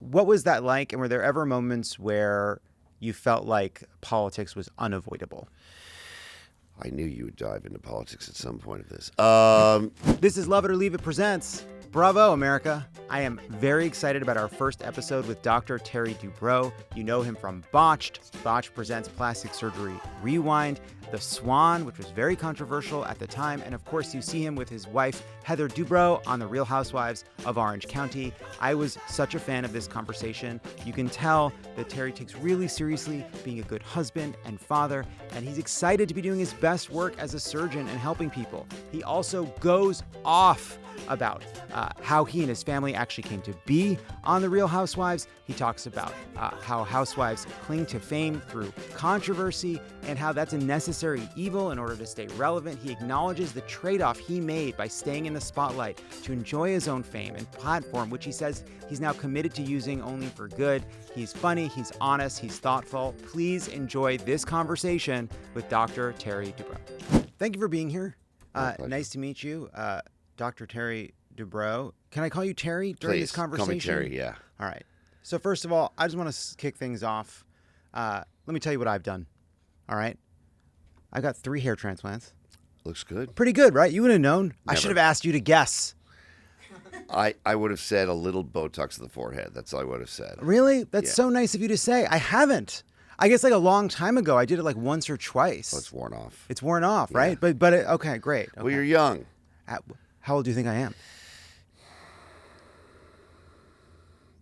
what was that like? And were there ever moments where you felt like politics was unavoidable? I knew you would dive into politics at some point of this. This is Love It or Leave It presents Bravo, America. I am very excited about our first episode with Dr. Terry Dubrow. You know him from Botched. Botched presents Plastic Surgery Rewind, The Swan, which was very controversial at the time. And of course, you see him with his wife, Heather Dubrow, on the Real Housewives of Orange County. I was such a fan of this conversation. You can tell that Terry takes really seriously being a good husband and father, and he's excited to be doing his best work as a surgeon and helping people. He also goes off about how he and his family actually came to be on The Real Housewives. He talks about how housewives cling to fame through controversy and how that's a necessary evil in order to stay relevant. He acknowledges the trade-off he made by staying in the spotlight to enjoy his own fame and platform, which he says he's now committed to using only for good. He's funny, he's honest, he's thoughtful. Please enjoy this conversation with Dr. Terry Dubrow. Thank you for being here. Nice to meet you. Dr. Terry Dubrow. Can I call you Terry during this conversation? Call me Terry, yeah. All right. So first of all, I just want to kick things off. Let me tell you what I've done. All right. I got 3 hair transplants. Looks good. Pretty good, right? You would have known. Never. I should have asked you to guess. I would have said a little Botox in the forehead. That's all I would have said. Really? That's so nice of you to say. I haven't. I guess like a long time ago, I did it like once or twice. Oh, it's worn off. It's worn off, right? But okay, great. Okay. Well, you're young. How old do you think I am?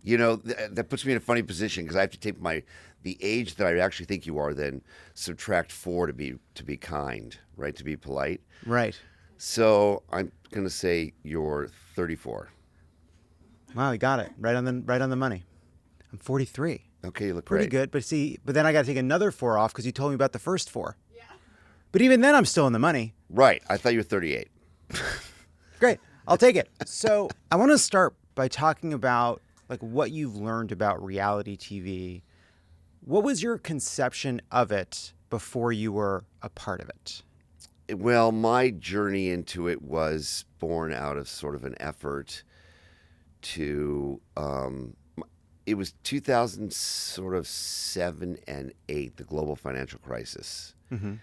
You know, that puts me in a funny position because I have to take the age that I actually think you are, then subtract 4 to be kind, right? To be polite. Right. So I'm going to say you're 34. Wow, you got it. Right on the money. I'm 43. Okay, you look pretty great. good. But then I got to take another 4 off because you told me about the first 4. Yeah. But even then, I'm still in the money. Right. I thought you were 38. Great. I'll take it. So I want to start by talking about like what you've learned about reality TV. What was your conception of it before you were a part of it? Well, my journey into it was born out of sort of an effort to, it was 2007 and 8, the global financial crisis. Mm-hmm.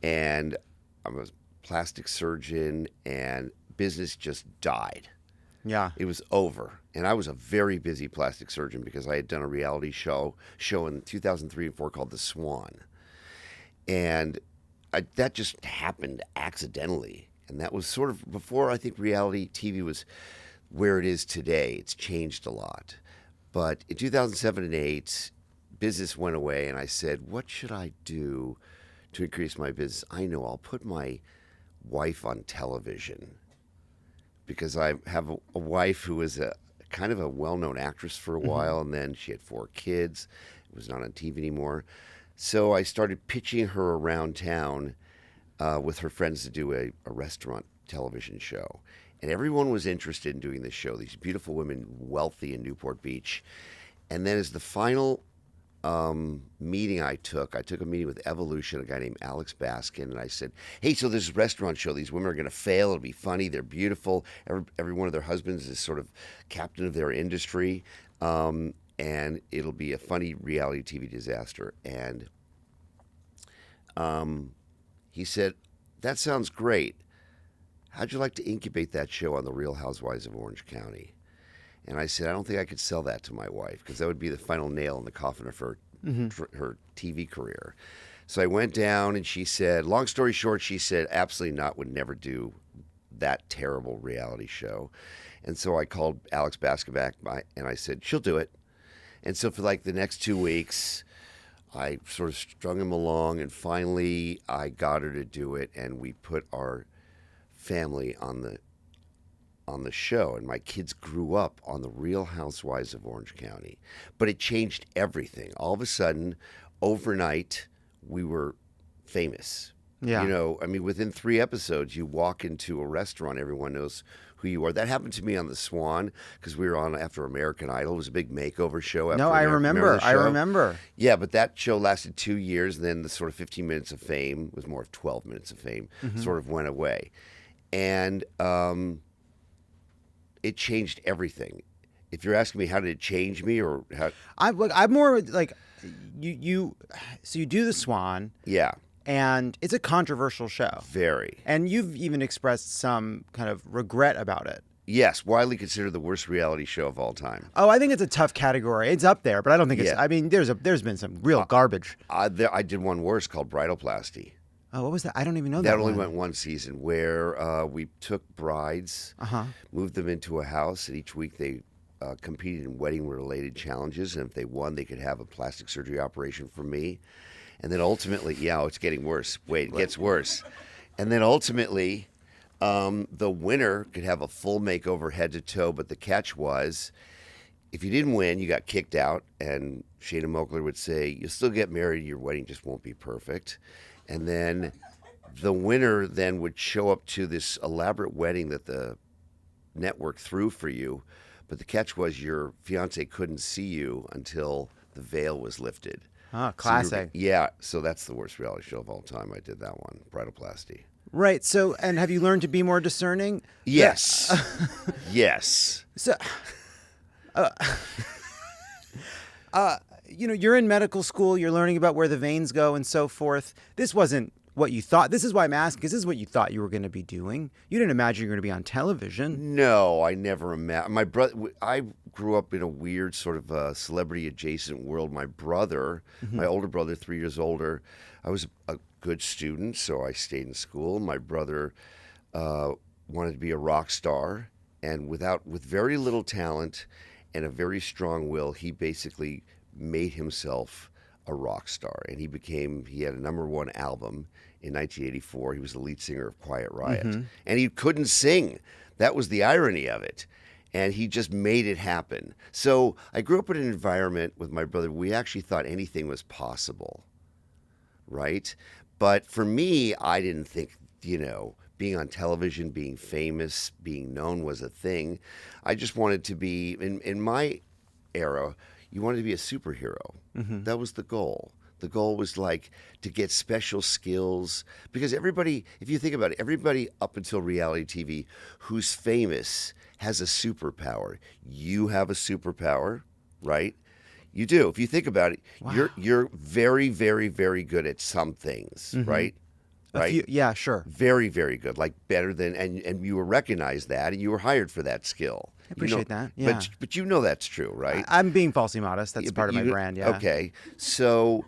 And I was a plastic surgeon and business just died. Yeah. It was over. And I was a very busy plastic surgeon because I had done a reality show in 2003 and 4 called The Swan. And that just happened accidentally. And that was sort of before I think reality TV was where it is today. It's changed a lot. But in 2007 and 8, business went away. And I said, what should I do to increase my business? I know I'll put my wife on television. Because I have a wife who was a kind of a well-known actress for a while, and then she had 4 kids. It was not on TV anymore. So I started pitching her around town with her friends to do a restaurant television show. And everyone was interested in doing this show, these beautiful women, wealthy in Newport Beach. And then as the final meeting I took a meeting with Evolution, a guy named Alex Baskin, and I said, hey, so this restaurant show, these women are going to fail, it'll be funny, they're beautiful, every one of their husbands is sort of captain of their industry, and it'll be a funny reality TV disaster. And he said, that sounds great. How'd you like to incubate that show on the Real Housewives of Orange County? And I said, I don't think I could sell that to my wife because that would be the final nail in the coffin of her TV career. So I went down and she said, long story short, she said, absolutely not, would never do that terrible reality show. And so I called Alex Baskin back and I said, she'll do it. And so for like the next 2 weeks, I sort of strung him along and finally I got her to do it and we put our family on the show, and my kids grew up on the Real Housewives of Orange County. But it changed everything. All of a sudden, overnight, we were famous. Yeah. You know, I mean, within 3 episodes, you walk into a restaurant, everyone knows who you are. That happened to me on The Swan because we were on after American Idol. It was a big makeover show. After I remember. Yeah, but that show lasted 2 years, and then the sort of 15 minutes of fame was more of 12 minutes of fame, sort of went away. And it changed everything. if you're asking me how did it change me or how, I'm more like so you do the Swan, yeah, and it's a controversial show, very. and you've even expressed some kind of regret about it. Yes, widely considered the worst reality show of all time. Oh, I think it's a tough category. It's up there, but I don't think it's. Yeah. I mean, there's been some real garbage. I did one worse called Bridalplasty. Oh, what was that? I don't even know That that only one. went one season where we took brides, Uh-huh. moved them into a house, and each week they competed in wedding-related challenges. And if they won, they could have a plastic surgery operation from me. And then ultimately, it's getting worse. Wait, it gets worse. And then ultimately, the winner could have a full makeover head to toe. But the catch was, if you didn't win, you got kicked out. And Shayna Moakler would say, you'll still get married. Your wedding just won't be perfect. And then the winner then would show up to this elaborate wedding that the network threw for you. But the catch was your fiance couldn't see you until the veil was lifted. Oh, classic. So that's the worst reality show of all time. I did that one, Bridalplasty. Right. So, and have you learned to be more discerning? Yes. Yes. So, you're in medical school, you're learning about where the veins go and so forth. This wasn't what you thought. This is why I'm asking, because this is what you thought you were going to be doing. You didn't imagine you were going to be on television. No, I never imagined. My brother, I grew up in a weird sort of celebrity adjacent world. My brother, my older brother, 3 years older, I was a good student, so I stayed in school. My brother wanted to be a rock star, and with very little talent and a very strong will, he basically made himself a rock star, and he had a #1 album in 1984. He was the lead singer of Quiet Riot, and he couldn't sing. That was the irony of it, and he just made it happen. So I grew up in an environment with my brother. We actually thought anything was possible, right? But for me, I didn't think, being on television, being famous, being known was a thing. I just wanted to be, in my era, you wanted to be a superhero. That was the goal. The goal was like to get special skills, because everybody, if you think about it, everybody up until reality TV who's famous has a superpower. You have a superpower, right? You do. If you think about it, you're very, very, very good at some things, right? Right? Yeah, sure. Very, very good. Like better than, and you were recognized that, and you were hired for that skill. I appreciate that. Yeah. But you know that's true, right? I'm being falsely modest. That's part of my brand, yeah. Okay. So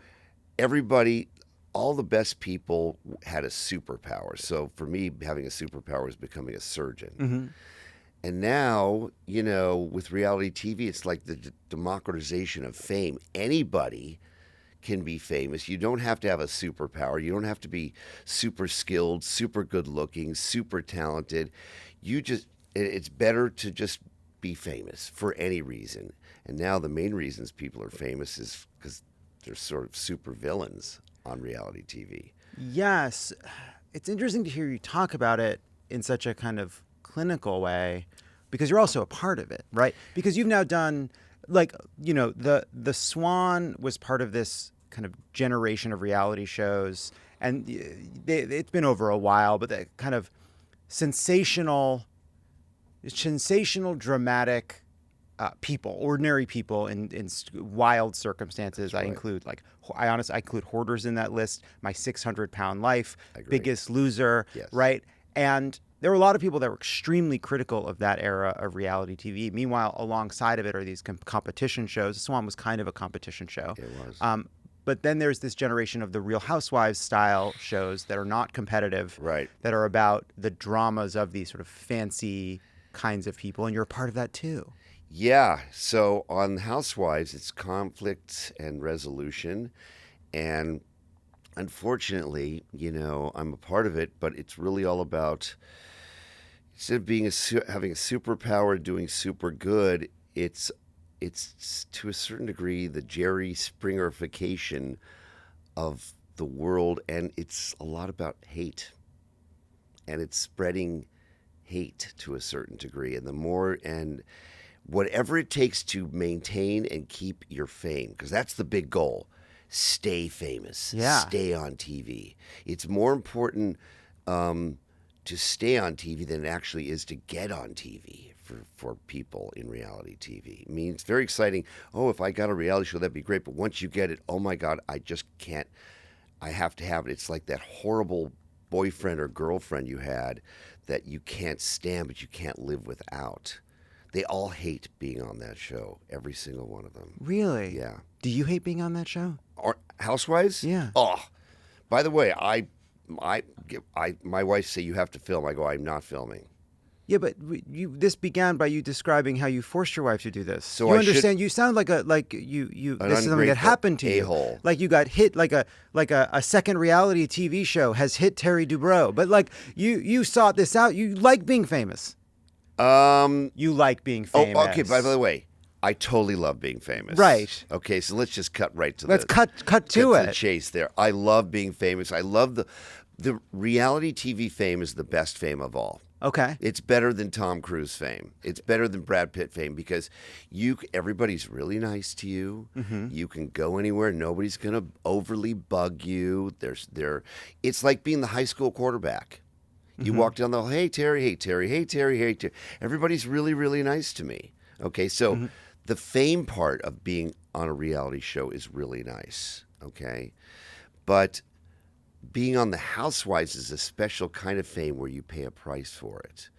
everybody, all the best people had a superpower. So for me, having a superpower was becoming a surgeon. And now, with reality TV, it's like the democratization of fame. Anybody can be famous. You don't have to have a superpower. You don't have to be super skilled, super good looking, super talented. It's better to just be famous for any reason. And now the main reasons people are famous is because they're sort of super villains on reality TV. Yes. It's interesting to hear you talk about it in such a kind of clinical way, because you're also a part of it, right? Because you've now done, the Swan was part of this kind of generation of reality shows, and it's been over a while, but the kind of sensational, dramatic people, ordinary people in wild circumstances. That's right. I include Hoarders in that list. My 600-pound life, Biggest Loser, yes. Right? And there were a lot of people that were extremely critical of that era of reality TV. Meanwhile, alongside of it are these competition shows. Swan was kind of a competition show. It was. But then there's this generation of the Real Housewives style shows that are not competitive, right? That are about the dramas of these sort of fancy kinds of people, and you're a part of that too. Yeah. So on Housewives, it's conflict and resolution, and unfortunately, I'm a part of it. But it's really all about, instead of having a superpower, doing super good, it's to a certain degree the Jerry Springerification of the world, and it's a lot about hate, and it's spreading hate to a certain degree, and whatever it takes to maintain and keep your fame, because that's the big goal. Stay famous. Yeah. Stay on TV. It's more important to stay on TV than it actually is to get on TV. for people in reality TV. I mean, it's very exciting. Oh, if I got a reality show, that'd be great. But once you get it, oh my God, I just can't. I have to have it. It's like that horrible boyfriend or girlfriend you had that you can't stand, but you can't live without. They all hate being on that show, every single one of them. Really? Yeah. Do you hate being on that show? Or Housewives? Yeah. Oh, by the way, my wife say you have to film. I go, I'm not filming. Yeah, but this began by you describing how you forced your wife to do this. So you I understand? You sound like you. An This is something that happened to you. a-hole. Like you got hit. Like a second reality TV show has hit Terry Dubrow. But like you sought this out. You like being famous. You like being famous. Oh, okay. By the way, I totally love being famous. Right. Okay, so let's just cut right to Let's the cut to it. the chase there. I love being famous. I love the reality TV fame is the best fame of all. Okay. It's better than Tom Cruise fame. It's better than Brad Pitt fame because everybody's really nice to you. Mm-hmm. You can go anywhere. Nobody's going to overly bug you. It's like being the high school quarterback. You walk down the hall, hey, Terry, hey, Terry, hey, Terry, hey, Terry. Everybody's really, really nice to me. Okay, so the fame part of being on a reality show is really nice. Okay, but being on the Housewives is a special kind of fame where you pay a price for it.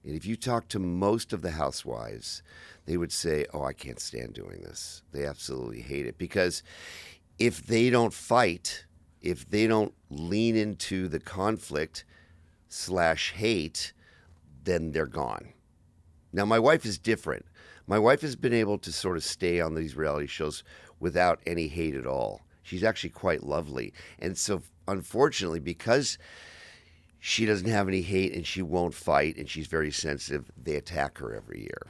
And if you talk to most of the housewives, they would say, oh, I can't stand doing this. They absolutely hate it because if they don't fight, if they don't lean into the conflict / hate, then they're gone. Now, my wife is different. My wife has been able to sort of stay on these reality shows without any hate at all. She's actually quite lovely. And so, unfortunately, because she doesn't have any hate and she won't fight and she's very sensitive, they attack her every year.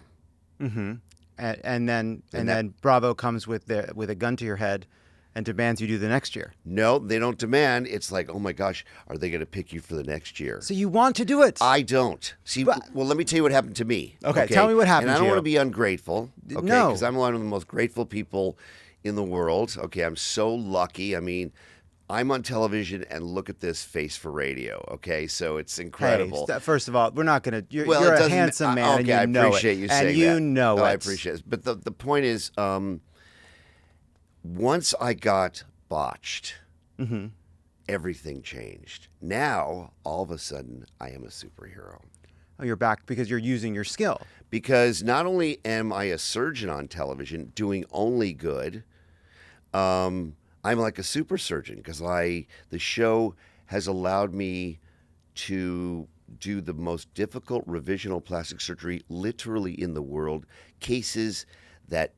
Mm-hmm. And then Bravo comes with a gun to your head and demands you do the next year. No, they don't demand. It's like, oh my gosh, are they going to pick you for the next year? So you want to do it? I don't. See, well, let me tell you what happened to me. Okay, tell me what happened to you. And I don't want to be ungrateful. Okay, No. Because I'm one of the most grateful people in the world. Okay, I'm so lucky. I mean, I'm on television and look at this face for radio. Okay, so it's incredible. Hey, first of all, we're not going to. You're a handsome man, okay, and you know it. I appreciate you saying that. And you know it. I appreciate it. But the point is, once I got Botched, everything changed. Now, all of a sudden, I am a superhero. Oh, you're back because you're using your skill. Because not only am I a surgeon on television doing only good, I'm like a super surgeon because the show has allowed me to do the most difficult revisional plastic surgery literally in the world, cases that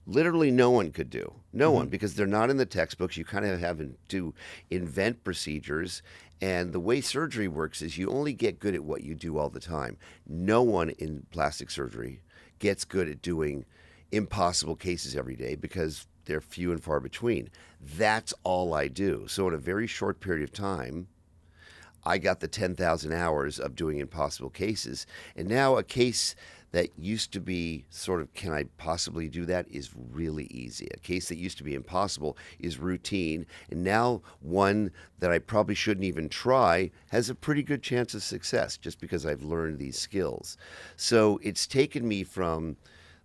literally no one could do. No one, because they're not in the textbooks. You kind of have to invent procedures. And the way surgery works is you only get good at what you do all the time. No one in plastic surgery gets good at doing impossible cases every day because they're few and far between. That's all I do. So in a very short period of time, I got the 10,000 hours of doing impossible cases. And now a case that used to be sort of, can I possibly do that, is really easy. A case that used to be impossible is routine. And now one that I probably shouldn't even try has a pretty good chance of success just because I've learned these skills. So it's taken me from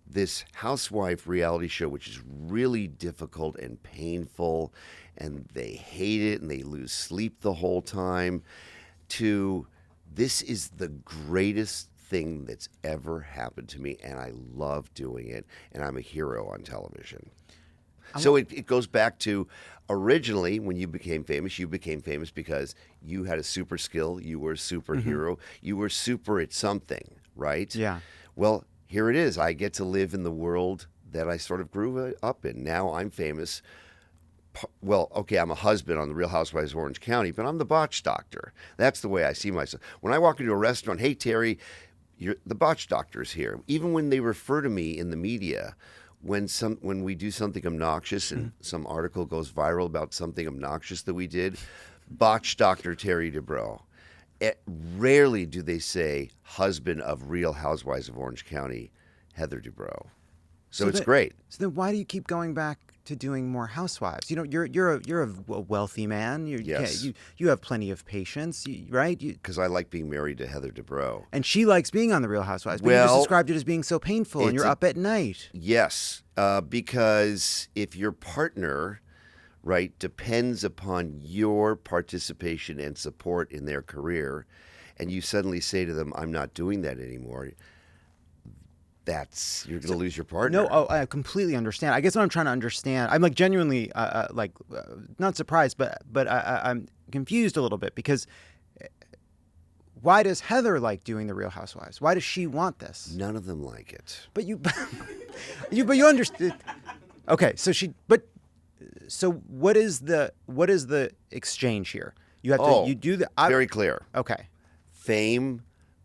this housewife reality show, which is really difficult and painful, and they hate it and they lose sleep the whole time, to this is the greatest thing that's ever happened to me, and I love doing it, and I'm a hero on television. So it goes back to originally when you became famous because you had a super skill, you were a superhero, you were super at something, right? Yeah. Well, here it is. I get to live in the world that I sort of grew up in. Now I'm famous. Well, okay, I'm a husband on the Real Housewives of Orange County, but I'm the Botched doctor. That's the way I see myself. When I walk into a restaurant, hey, Terry, the Botched doctor's here. Even when they refer to me in the media, when we do something obnoxious and some article goes viral about something obnoxious that we did, Botched Dr. Terry Dubrow. Rarely do they say husband of Real Housewives of Orange County, Heather Dubrow. So it's great. So then why do you keep going back to doing more Housewives? You're a wealthy man. Yes. You have plenty of patience, right? Because I like being married to Heather Dubrow. And she likes being on the Real Housewives, but you just described it as being so painful, and you're up at night. Yes, because if your partner, right, depends upon your participation and support in their career, and you suddenly say to them, "I'm not doing that anymore," you're going to lose your partner. No, I completely understand. I guess what I'm trying to understand, I'm like genuinely not surprised, but I'm confused a little bit, because why does Heather like doing the Real Housewives? Why does she want this? None of them like it. But you understand. Okay, so what is the exchange here? You have to, you do the very clear. Okay. Fame,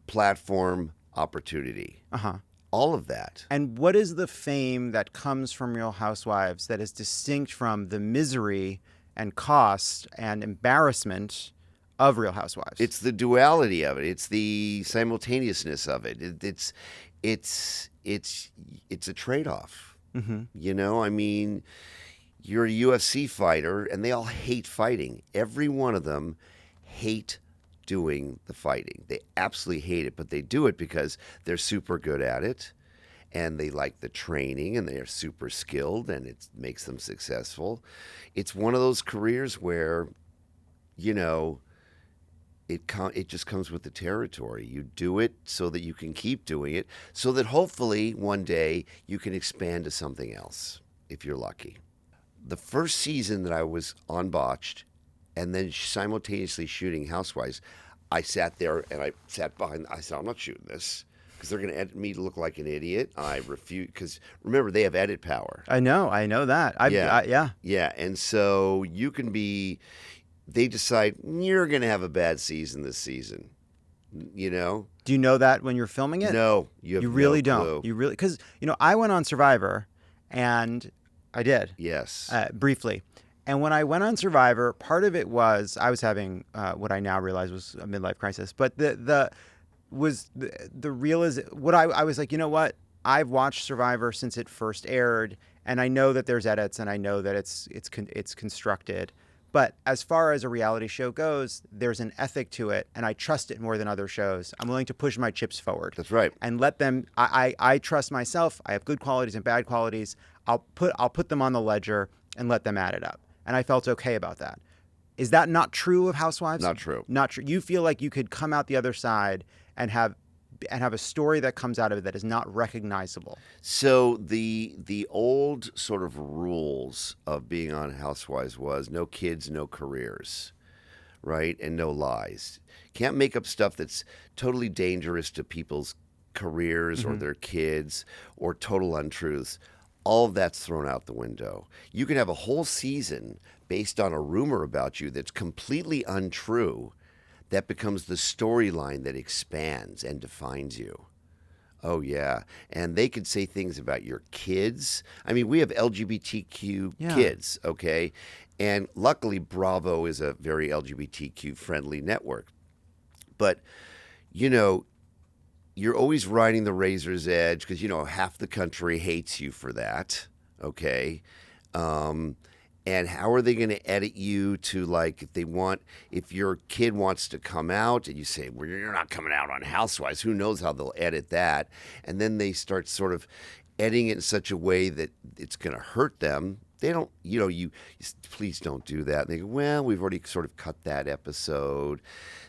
platform, opportunity. All of that. And what is the fame that comes from Real Housewives that is distinct from the misery and cost and embarrassment of Real Housewives? It's the duality of it. It's the simultaneousness of it. It's a trade-off. I mean, you're a UFC fighter, and they all hate fighting. Every one of them hate doing the fighting. They absolutely hate it, but they do it because they're super good at it, and they like the training, and they are super skilled, and it makes them successful. It's one of those careers where, it just comes with the territory. You do it so that you can keep doing it, so that hopefully one day you can expand to something else, if you're lucky. The first season that I was on Botched, and then simultaneously shooting Housewives, I sat there and I sat behind. I said, "I'm not shooting this because they're going to edit me to look like an idiot." I refuse, because remember, they have edit power. I know that. Yeah. And so they decide you're going to have a bad season this season. Do you know that when you're filming it? No, you really no don't. clue. You really, because I went on Survivor, and I did. Yes. Briefly. And when I went on Survivor, part of it was I was having what I now realize was a midlife crisis. But the real is what I was like, you know what? I've watched Survivor since it first aired, and I know that there's edits, and I know that it's constructed. But as far as a reality show goes, there's an ethic to it, and I trust it more than other shows. I'm willing to push my chips forward. That's right. And let them. I trust myself. I have good qualities and bad qualities. I'll put them on the ledger and let them add it up. And I felt okay about that. Is that not true of Housewives? Not true. Not true. You feel like you could come out the other side and have a story that comes out of it that is not recognizable. So the old sort of rules of being on Housewives was no kids, no careers, right? And no lies. Can't make up stuff that's totally dangerous to people's careers or their kids, or total untruths. All of that's thrown out the window. You can have a whole season based on a rumor about you that's completely untrue, that becomes the storyline that expands and defines you. Oh, yeah. And they could say things about your kids. I mean, we have LGBTQ kids, okay? And luckily, Bravo is a very LGBTQ-friendly network. But, you're always riding the razor's edge because, half the country hates you for that, okay? And how are they going to edit you to, like, if your kid wants to come out and you say, well, you're not coming out on Housewives, who knows how they'll edit that? And then they start sort of editing it in such a way that it's going to hurt them. They don't, you please don't do that. And they go, well, we've already sort of cut that episode.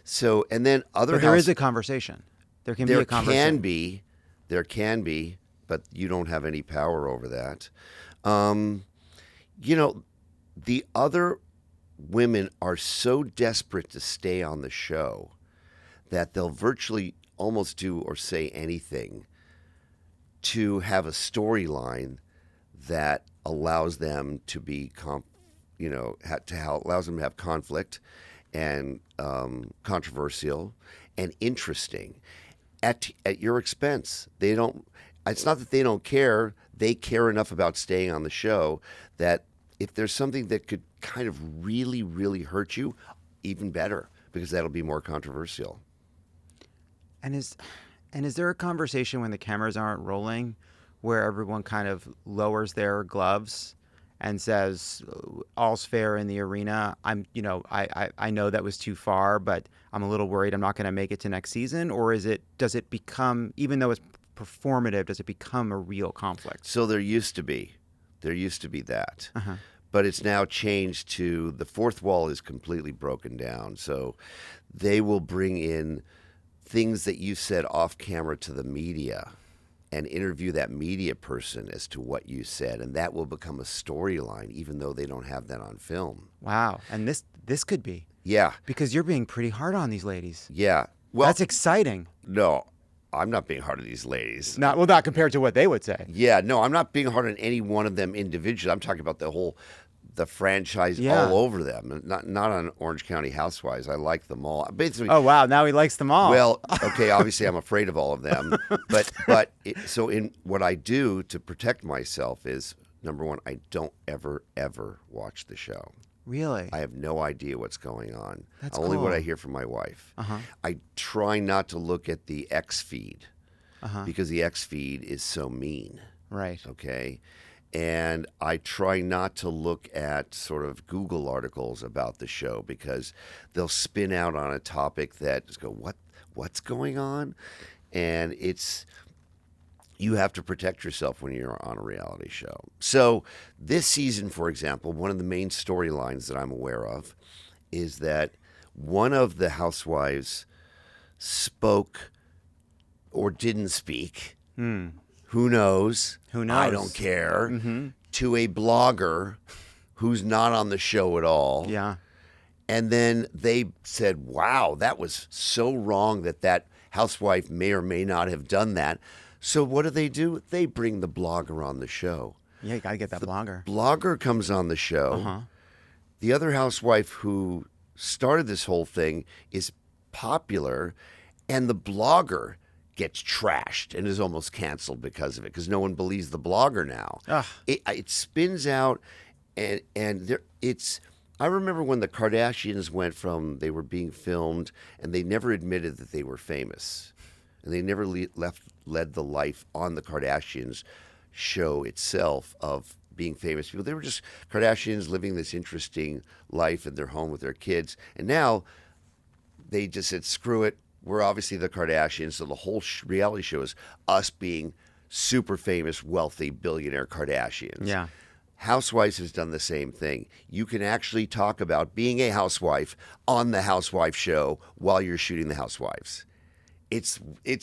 So, and then But there is a conversation. There can be a conversation. There can be, but you don't have any power over that. The other women are so desperate to stay on the show that they'll virtually almost do or say anything to have a storyline that allows them to be, allows them to have conflict and controversial and interesting at your expense. They don't. It's not that they don't care. They care enough about staying on the show that if there's something that could kind of really, really hurt you, even better, because that'll be more controversial. And is there a conversation when the cameras aren't rolling where everyone kind of lowers their gloves and says all's fair in the arena, I know that was too far, but I'm a little worried I'm not going to make it to next season? Or does it become, even though it's performative, does it become a real conflict? So there used to be that. Uh-huh. But it's now changed to the fourth wall is completely broken down. So they will bring in things that you said off camera to the media and interview that media person as to what you said. And that will become a storyline, even though they don't have that on film. Wow. And this could be. Yeah. Because you're being pretty hard on these ladies. Yeah. Well, that's exciting. No, I'm not being hard on these ladies. Not compared to what they would say. Yeah, no, I'm not being hard on any one of them individually. I'm talking about the franchise all over them, not on Orange County Housewives. I like them all. Basically, oh wow, now he likes them all. Well, okay, obviously I'm afraid of all of them, so in what I do to protect myself is, number one, I don't ever watch the show. Really? I have no idea what's going on. That's only cool. what I hear from my wife. Uh-huh. I try not to look at the X feed because the X feed is so mean. Right. Okay. And I try not to look at sort of Google articles about the show because they'll spin out on a topic that just go, what's going on? And you have to protect yourself when you're on a reality show. So this season, for example, one of the main storylines that I'm aware of is that one of the housewives spoke or didn't speak. Who knows? Who knows? I don't care. To a blogger who's not on the show at all. Yeah. And then they said, wow, that was so wrong that housewife may or may not have done that. So what do? They bring the blogger on the show. Yeah, you got to get that blogger. Blogger comes on the show. The other housewife who started this whole thing is popular, and the blogger gets trashed and is almost canceled because of it, because no one believes the blogger now. It spins out, and I remember when the Kardashians went from they were being filmed and they never admitted that they were famous, and they never led the life on the Kardashians show itself of being famous people. They were just Kardashians living this interesting life in their home with their kids, and now they just said, screw it. We're obviously the Kardashians, so the whole reality show is us being super famous, wealthy, billionaire Kardashians. Yeah. Housewives has done the same thing. You can actually talk about being a housewife on the Housewife show while you're shooting the Housewives. It's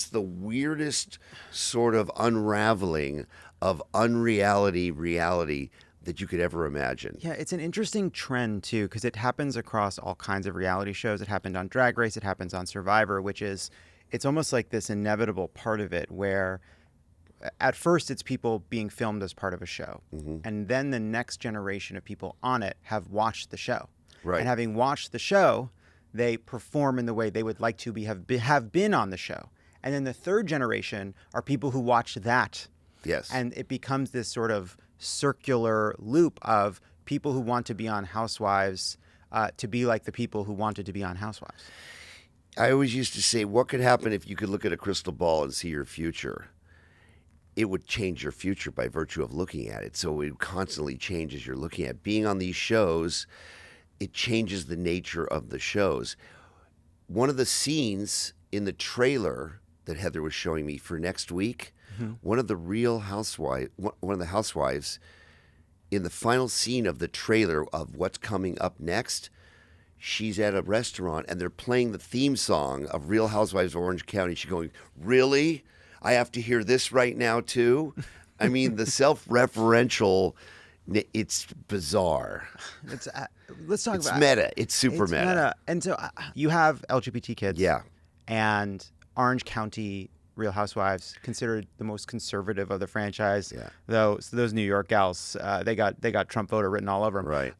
the weirdest sort of unraveling of unreality reality that you could ever imagine. Yeah, it's an interesting trend, too, because it happens across all kinds of reality shows. It happened on Drag Race. It happens on Survivor, it's almost like this inevitable part of it where at first it's people being filmed as part of a show. And then the next generation of people on it have watched the show. Right. And having watched the show, they perform in the way they would like to have been on the show. And then the third generation are people who watch that. Yes. And it becomes this sort of circular loop of people who want to be on Housewives to be like the people who wanted to be on Housewives. I always used to say, what could happen if you could look at a crystal ball and see your future? It would change your future by virtue of looking at it. So it constantly changes you're looking at. Being on these shows, it changes the nature of the shows. One of the scenes in the trailer that Heather was showing me for next week, one of the housewives, in the final scene of the trailer of what's coming up next, she's at a restaurant and they're playing the theme song of Real Housewives of Orange County. She's going, really? I have to hear this right now too? I mean, the self-referential, it's bizarre. Let's talk about it's meta. It's super meta. And so you have LGBT kids. Yeah. And Orange County Real Housewives considered the most conservative of the franchise. Yeah. So those New York gals, they got Trump voter written all over them. Right.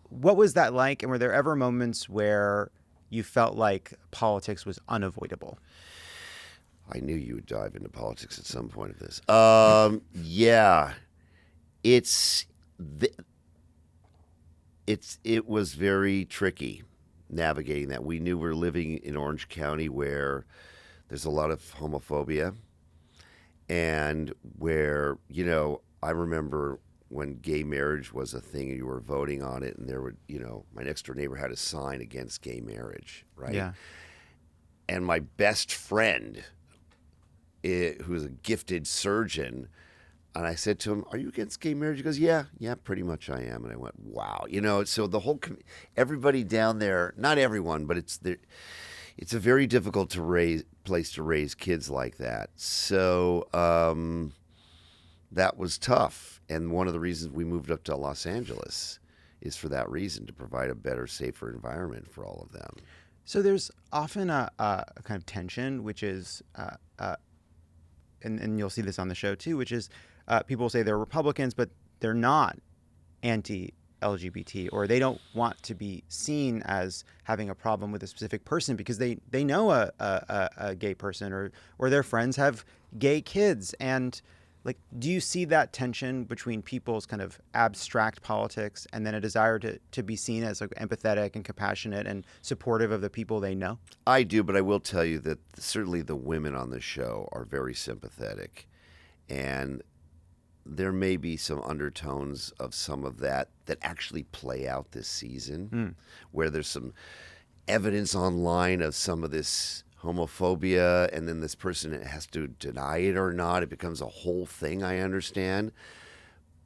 What was that like? And were there ever moments where you felt like politics was unavoidable? I knew you would dive into politics at some point of this. Yeah. It was very tricky navigating that. We knew we were living in Orange County where there's a lot of homophobia, and where, I remember when gay marriage was a thing and you were voting on it, and there would, my next door neighbor had a sign against gay marriage, right? Yeah. And my best friend, who's a gifted surgeon, and I said to him, "Are you against gay marriage?" He goes, "Yeah, pretty much I am." And I went, "Wow." So the whole everybody down there, not everyone, but it's a very difficult place to raise kids like that. So that was tough. And one of the reasons we moved up to Los Angeles is for that reason, to provide a better, safer environment for all of them. So there's often a kind of tension, which is, and you'll see this on the show too, which is people say they're Republicans, but they're not anti-LGBT, or they don't want to be seen as having a problem with a specific person because they know a gay person, or their friends have gay kids. And like, do you see that tension between people's kind of abstract politics and then a desire to be seen as like empathetic and compassionate and supportive of the people they know? I do, but I will tell you that certainly the women on the show are very sympathetic, and there may be some undertones of some of that actually play out this season, where there's some evidence online of some of this homophobia, and then this person has to deny it or not. It becomes a whole thing, I understand.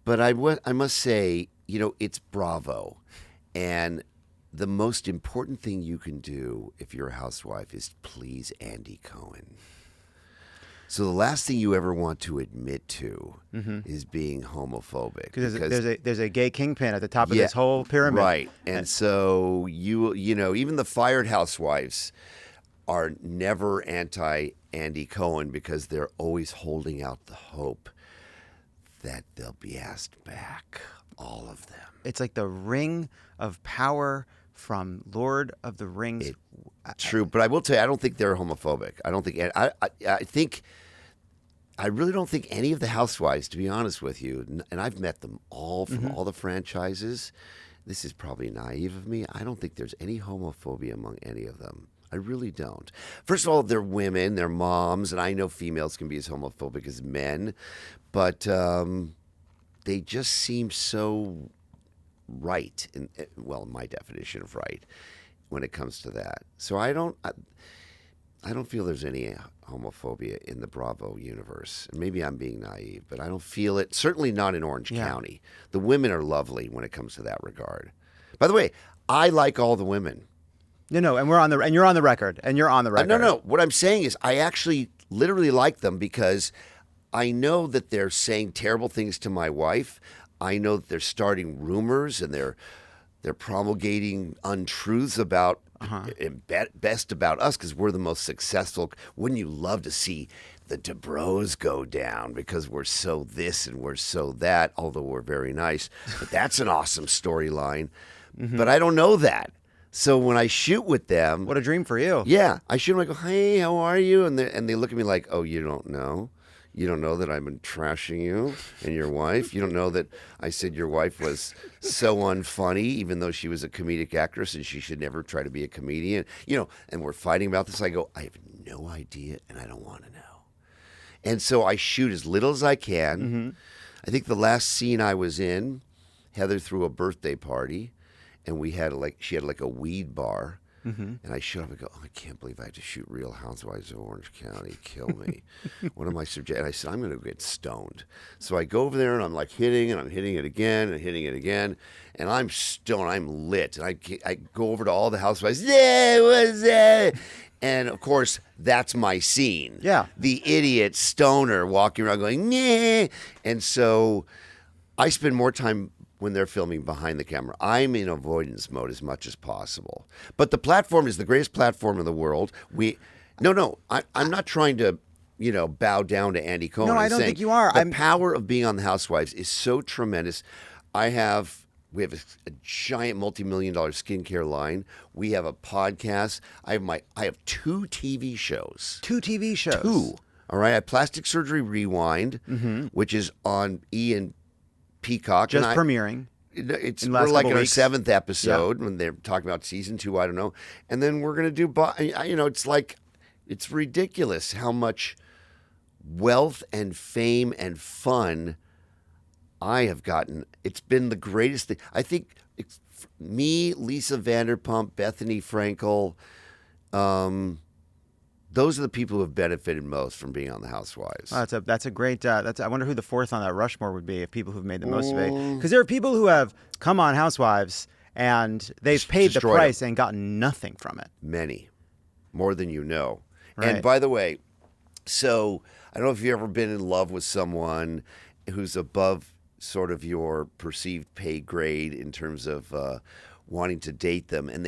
But I must say, it's Bravo. And the most important thing you can do if you're a housewife is please Andy Cohen. So the last thing you ever want to admit to is being homophobic. Because there's a gay kingpin at the top of this whole pyramid. Right. And so even the fired housewives are never anti-Andy Cohen because they're always holding out the hope that they'll be asked back, all of them. It's like the ring of power from Lord of the Rings. True, but I will tell you, I don't think they're homophobic. I don't think. I really don't think any of the housewives, to be honest with you, and I've met them all from all the franchises. This is probably naive of me. I don't think there's any homophobia among any of them. I really don't. First of all, they're women, they're moms, and I know females can be as homophobic as men, but they just seem so right, in my definition of right, when it comes to that. So I don't feel there's any homophobia in the Bravo universe. Maybe I'm being naive, but I don't feel it. Certainly not in Orange County. The women are lovely when it comes to that regard. By the way, I like all the women. No, and you're on the record. No. What I'm saying is, I actually literally like them because I know that they're saying terrible things to my wife. I know that they're starting rumors and they're promulgating untruths about best about us because we're the most successful. Wouldn't you love to see the Dubrows go down because we're so this and we're so that? Although we're very nice, but that's an awesome storyline. But I don't know that. So when I shoot with them, what a dream for you! Yeah, I shoot them. I go, "Hey, how are you?" And they look at me like, "Oh, you don't know." You don't know that I've been trashing you and your wife. You don't know that I said your wife was so unfunny, even though she was a comedic actress and she should never try to be a comedian. And we're fighting about this. I go, I have no idea and I don't want to know. And so I shoot as little as I can. I think the last scene I was in, Heather threw a birthday party, and she had a weed bar. And I showed up and go, I can't believe I have to shoot Real Housewives of Orange County. Kill me. What am I suggesting? And I said, I'm going to get stoned. So I go over there and I'm like hitting, and I'm hitting it again and hitting it again. And I'm stoned. I'm lit. And I go over to all the housewives. Yeah, what's that? And of course, that's my scene. Yeah. The idiot stoner walking around going, yeah. And so I spend more time when they're filming behind the camera. I'm in avoidance mode as much as possible. But the platform is the greatest platform in the world. I'm not trying to, bow down to Andy Cohen. No, I don't think you are. The power of being on the Housewives is so tremendous. We have a giant multi-million-dollar skincare line. We have a podcast. I have 2 TV shows. 2 TV shows. 2. All right. I have Plastic Surgery Rewind, which is on and Peacock. Just premiering. We're like in our 7th episode when they're talking about season 2. I don't know. And then we're going to do, it's ridiculous how much wealth and fame and fun it's been the greatest thing. I think it's me, Lisa Vanderpump, Bethany Frankel, those are the people who have benefited most from being on the Housewives. Oh, that's a great. I wonder who the fourth on that Rushmore would be of people who've made the most of it. Because there are people who have come on Housewives and they've paid the price and gotten nothing from it. Many, more than you know. Right. And by the way, so I don't know if you've ever been in love with someone who's above sort of your perceived pay grade in terms of wanting to date them, and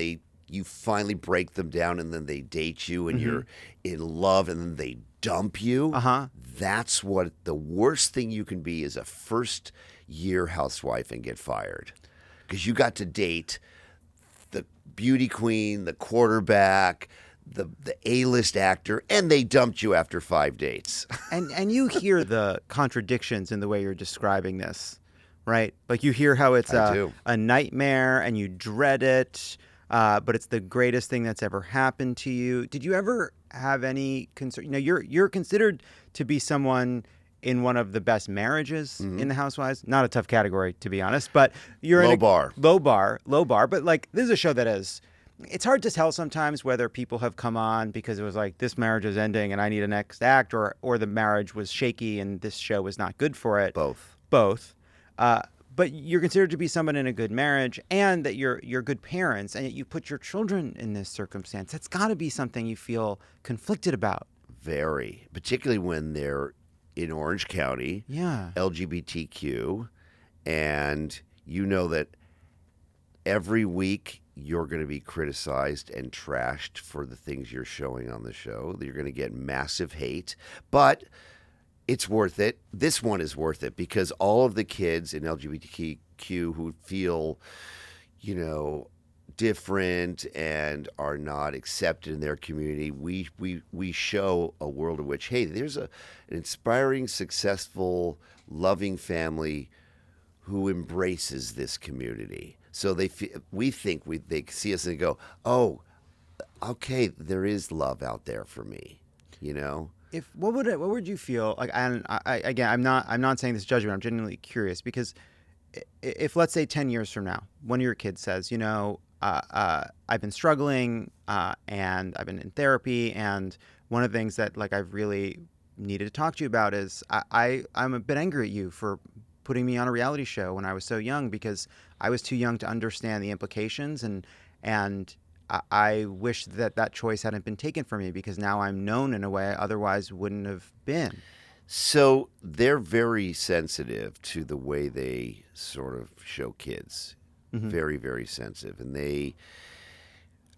you finally break them down, and then they date you, and you're in love, and then they dump you. That's what the worst thing you can be, is a first-year housewife and get fired. Because you got to date the beauty queen, the quarterback, the A-list actor, and they dumped you after 5 dates. And you hear the contradictions in the way you're describing this, right? Like you hear how it's a nightmare and you dread it, but it's the greatest thing that's ever happened to you. Did you ever have any concern? You know, you're considered to be someone in one of the best marriages in the Housewives. Not a tough category, to be honest, but you're low bar. But like, this is a show that is. It's hard to tell sometimes whether people have come on because it was like, this marriage is ending and I need a next act, or the marriage was shaky and this show was not good for it. Both. But you're considered to be someone in a good marriage, and that you're good parents, and yet you put your children in this circumstance. That's got to be something you feel conflicted about. Very. Particularly when they're in Orange County. Yeah. LGBTQ. And you know that every week you're going to be criticized and trashed for the things you're showing on the show. You're going to get massive hate. But it's worth it. This one is worth it because all of the kids in LGBTQ who feel, different and are not accepted in their community, we show a world in which, hey, there's an inspiring, successful, loving family who embraces this community. So they see us and they go, oh, okay, there is love out there for me, What would you feel like? And again, I'm not saying this judgment. I'm genuinely curious because if, let's say, 10 years from now, one of your kids says, I've been struggling and I've been in therapy, and one of the things that I've really needed to talk to you about is I'm a bit angry at you for putting me on a reality show when I was so young, because I was too young to understand the implications, and I wish that choice hadn't been taken from me, because now I'm known in a way I otherwise wouldn't have been. So they're very sensitive to the way they sort of show kids. Very, very sensitive. And they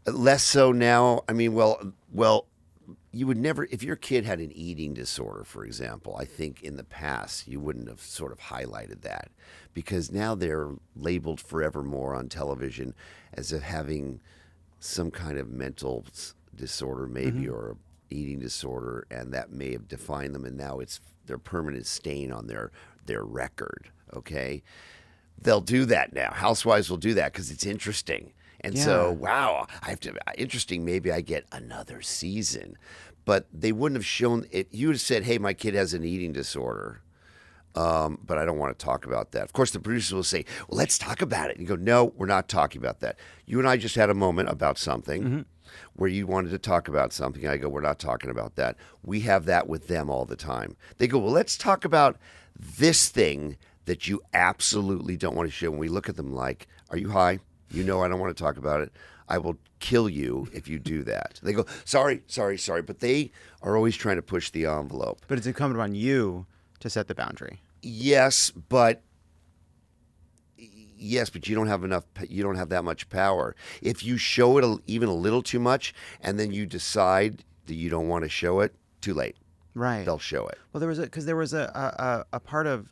less so now. I mean, well, you would never, if your kid had an eating disorder, for example, I think in the past you wouldn't have sort of highlighted that, because now they're labeled forevermore on television as if having some kind of mental disorder, maybe, or eating disorder, and that may have defined them, and now it's their permanent stain on their record. Okay, they'll do that now. Housewives will do that because it's interesting, and so wow, interesting. Maybe I get another season, but they wouldn't have shown it. You would have said, "Hey, my kid has an eating disorder." But I don't want to talk about that. Of course, the producers will say, well, let's talk about it. And you go, no, we're not talking about that. You and I just had a moment about something where you wanted to talk about something. I go, we're not talking about that. We have that with them all the time. They go, well, let's talk about this thing that you absolutely don't want to show. And we look at them like, are you high? I don't want to talk about it. I will kill you if you do that. They go, sorry. But they are always trying to push the envelope. But it's incumbent on you to set the boundary. Yes, but you don't have enough. You don't have that much power. If you show it even a little too much, and then you decide that you don't want to show it, too late. Right. They'll show it. Well, there was a part of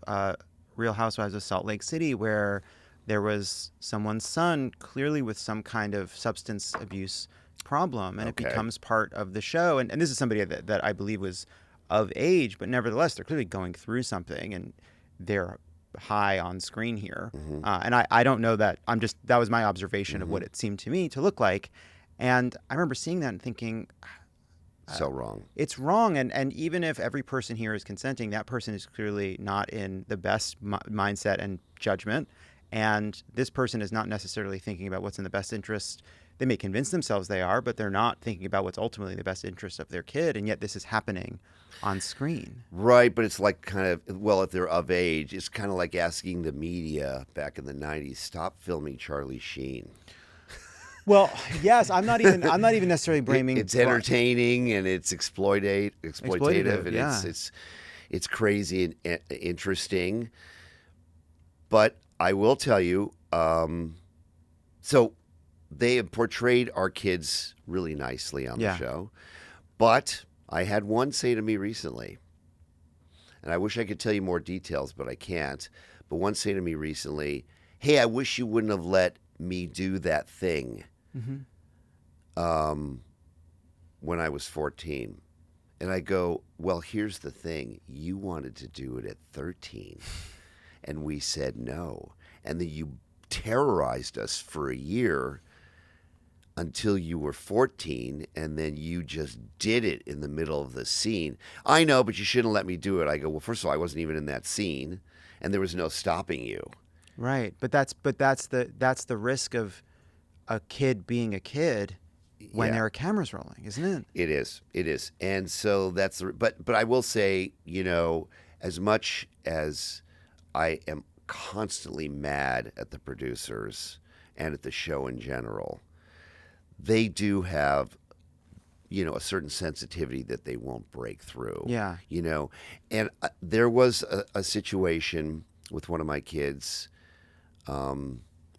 Real Housewives of Salt Lake City where there was someone's son clearly with some kind of substance abuse problem, and it becomes part of the show. And this is somebody that I believe was of age, but nevertheless, they're clearly going through something, and they're high on screen here. And I don't know that. That was my observation of what it seemed to me to look like. And I remember seeing that and thinking, So wrong. It's wrong, and even if every person here is consenting, that person is clearly not in the best mindset and judgment, and this person is not necessarily thinking about what's in the best interest. They may convince themselves they are, but they're not thinking about what's ultimately the best interest of their kid, and yet this is happening on screen. Right, but it's like kind of, well, if they're of age, it's kind of like asking the media back in the 90s, stop filming Charlie Sheen. Well, yes, I'm not even necessarily blaming. It's entertaining and it's exploitative and yeah. it's crazy and interesting. But I will tell you, so they have portrayed our kids really nicely on the show. But I had one say to me recently, and I wish I could tell you more details, but I can't. But one say to me recently, hey, I wish you wouldn't have let me do that thing when I was 14. And I go, well, here's the thing. You wanted to do it at 13. And we said no. And then you terrorized us for a year until you were 14, and then you just did it in the middle of the scene. I know, but you shouldn't let me do it. I go, well, first of all, I wasn't even in that scene, and there was no stopping you. Right, but that's the risk of a kid being a kid when there are cameras rolling, isn't it? It is, and so that's the. But I will say, as much as I am constantly mad at the producers and at the show in general, they do have, a certain sensitivity that they won't break through. Yeah. And there was a situation with one of my kids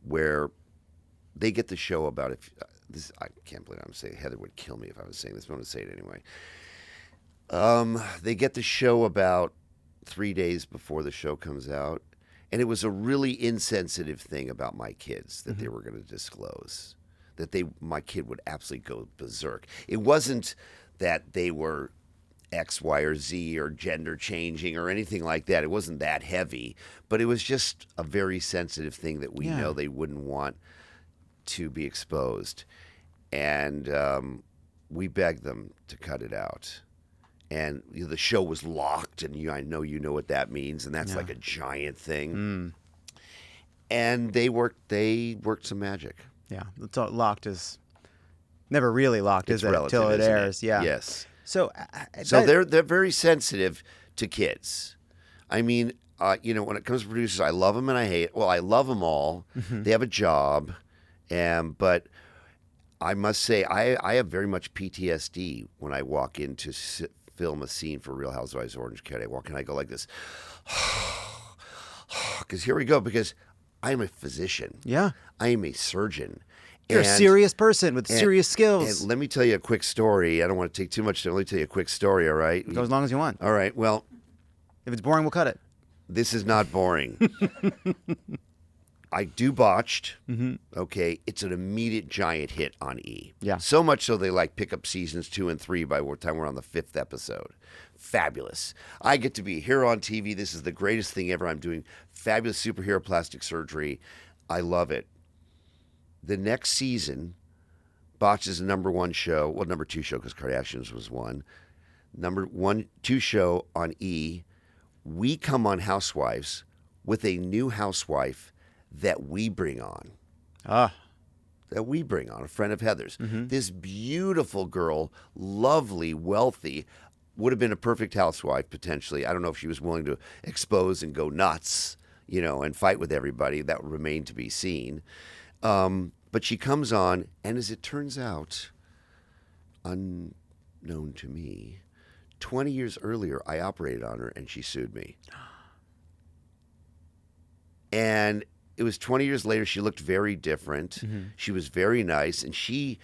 where they get the show about this. I can't believe I'm saying. Heather would kill me if I was saying this, but I'm going to say it anyway. They get the show about 3 days before the show comes out, and it was a really insensitive thing about my kids that they were going to disclose. That my kid would absolutely go berserk. It wasn't that they were X, Y, or Z or gender changing or anything like that. It wasn't that heavy, but it was just a very sensitive thing that we know they wouldn't want to be exposed. And we begged them to cut it out. And the show was locked, and I know you know what that means, and that's like a giant thing. And they worked some magic. Yeah, it's all locked is never really locked, is it? Relative, Until it isn't airs. Yeah. Yes. So they're very sensitive to kids. I mean, when it comes to producers, I love them and I hate. Well, I love them all. They have a job, but I must say I have very much PTSD when I walk in to film a scene for Real Housewives of Orange County. I walk in, I go like this, because here we go. Because I am a physician. Yeah. I am a surgeon. You're a serious person with serious skills. And let me tell you a quick story. I don't want to take too much time. Let me tell you a quick story, all right? Go as long as you want. All right. Well, if it's boring, we'll cut it. This is not boring. I do Botched. Okay. It's an immediate giant hit on E. Yeah. So much so they pick up seasons 2 and 3 by the time we're on the 5th episode. Fabulous. I get to be here on TV. This is the greatest thing ever. I'm doing fabulous superhero plastic surgery. I love it. The next season, Botched is the number 1 show. Well, number 2 show because Kardashians was 1. Number 1, 2 show on E. We come on Housewives with a new housewife that we bring on. That we bring on, a friend of Heather's. This beautiful girl, lovely, wealthy, would have been a perfect housewife potentially. I don't know if she was willing to expose and go nuts, and fight with everybody. That would remain to be seen. But she comes on, and as it turns out, unknown to me, 20 years earlier, I operated on her, and she sued me. And it was 20 years later. She looked very different. She was very nice, and she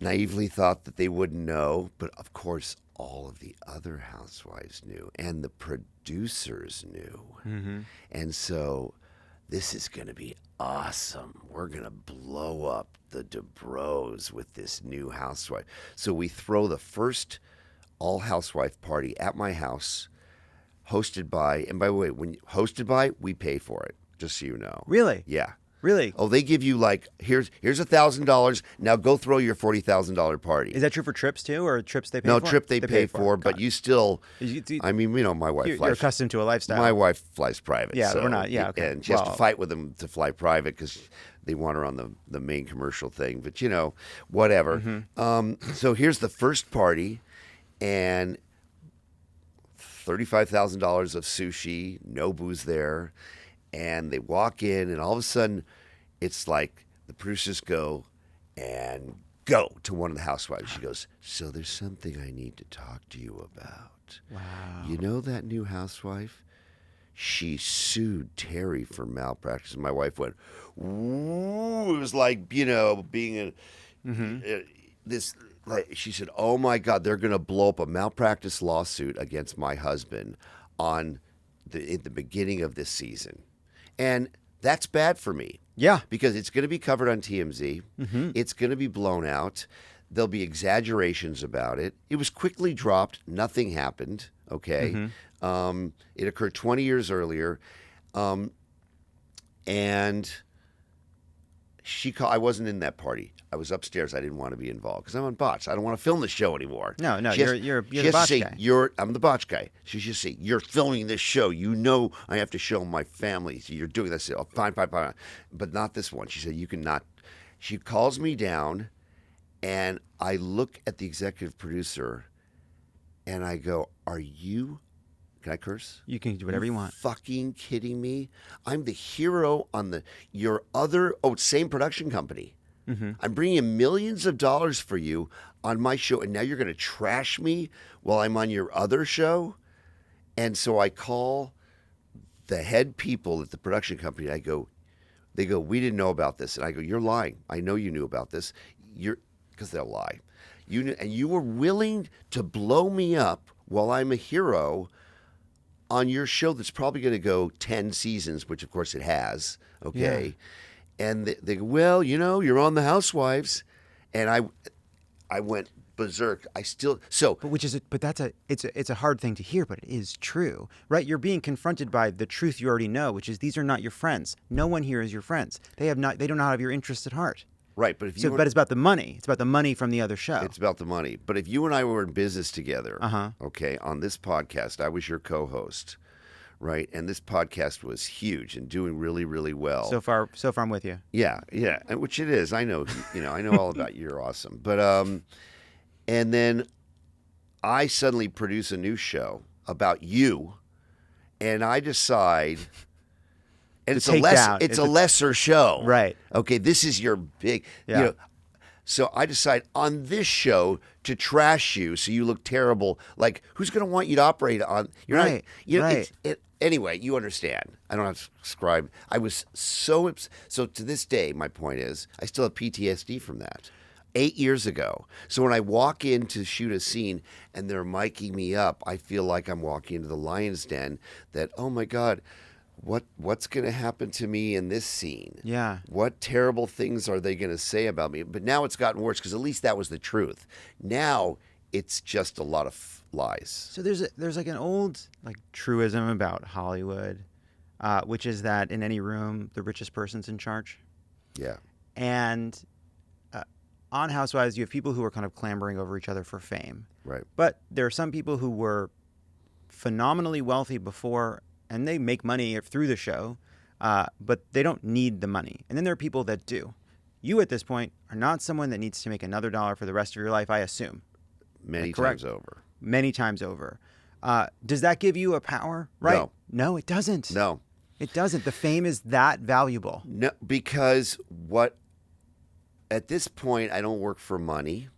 naively thought that they wouldn't know. But, of course, all of the other housewives knew, and the producers knew. And so this is going to be awesome. We're going to blow up the Dubrows with this new housewife. So we throw the first all-housewife party at my house, hosted by, and by the way, when hosted by, we pay for it, just so you know. Really? Yeah. Really? Oh, they give you like, here's $1,000. Now go throw your $40,000 party. Is that true for trips too, or trips they pay No, for? trip they pay for, Got but it. you still. You- I mean, my wife You're flies. accustomed to a lifestyle. My wife flies private. Yeah, so, we're not. Yeah, okay. And she has to Well- fight with them to fly private because they want her on the main commercial thing. But whatever. Mm-hmm. So here's the first party, and $35,000 of sushi, no booze there, and they walk in, and all of a sudden, it's like the producers go to one of the housewives. She goes, "So there's something I need to talk to you about. Wow. You know that new housewife? She sued Terry for malpractice." And my wife went, "Ooh!" It was like being this. Like she said, "Oh my God, they're going to blow up a malpractice lawsuit against my husband in the beginning of this season," and that's bad for me. Yeah. Because it's going to be covered on TMZ. It's going to be blown out. There'll be exaggerations about it. It was quickly dropped. Nothing happened. Okay. It occurred 20 years earlier. And I wasn't in that party. I was upstairs. I didn't want to be involved because I'm on Botched. I don't want to film the show anymore. No, you're She the has to Botched say, guy. I'm the Botched guy. She should say, "You're filming this show. You know I have to show my family. So you're doing this." Oh, fine. But not this one. She said, "You cannot." She calls me down, and I look at the executive producer, and I go, "Are you, can I curse? You can do whatever you want. Fucking kidding me? I'm the hero on your same production company. I'm bringing in millions of dollars for you on my show, and now you're going to trash me while I'm on your other show?" And so I call the head people at the production company. They go, "We didn't know about this." And I go, "You're lying. I know you knew about this. Because they'll lie. And you were willing to blow me up while I'm a hero on your show that's probably going to go 10 seasons, which of course it has." Okay. Yeah. And they go, "Well, you're on the Housewives." And I went berserk. It's a hard thing to hear, but it is true, right? You're being confronted by the truth you already know, which is these are not your friends. No one here is your friends. They do not have your interests at heart. Right, but But it's about the money. It's about the money from the other show. It's about the money. But if you and I were in business together, Uh-huh. okay, on this podcast, I was your co-host, right? And this podcast was huge and doing really, really well. So far, I'm with you. Yeah, and which it is. I know, I know all about you. You're awesome. But and then I suddenly produce a new show about you, and I decide, and it's a lesser show, Right. Okay, this is your big, Yeah. So I decide on this show to trash you, so you look terrible. Like, who's going to want you to operate on? You're Right, not, right. Anyway, you understand. I don't have to describe. I was so to this day, my point is, I still have PTSD from that. 8 years ago. So when I walk in to shoot a scene and they're miking me up, I feel like I'm walking into the lion's den. That, oh my God, what's going to happen to me in this scene? Yeah. What terrible things are they going to say about me? But now it's gotten worse because at least that was the truth. Now it's just a lot of lies. So there's like an old truism about Hollywood, which is that in any room the richest person's in charge. Yeah. And on Housewives, you have people who are kind of clambering over each other for fame. Right. But there are some people who were phenomenally wealthy before, and they make money through the show, but they don't need the money. And then there are people that do. You, at this point, are not someone that needs to make another dollar for the rest of your life, I assume. Many Correct. times over. Many times over. Does that give you a power? Right? No, it doesn't. No. It doesn't. The fame is that valuable. No, because at this point, I don't work for money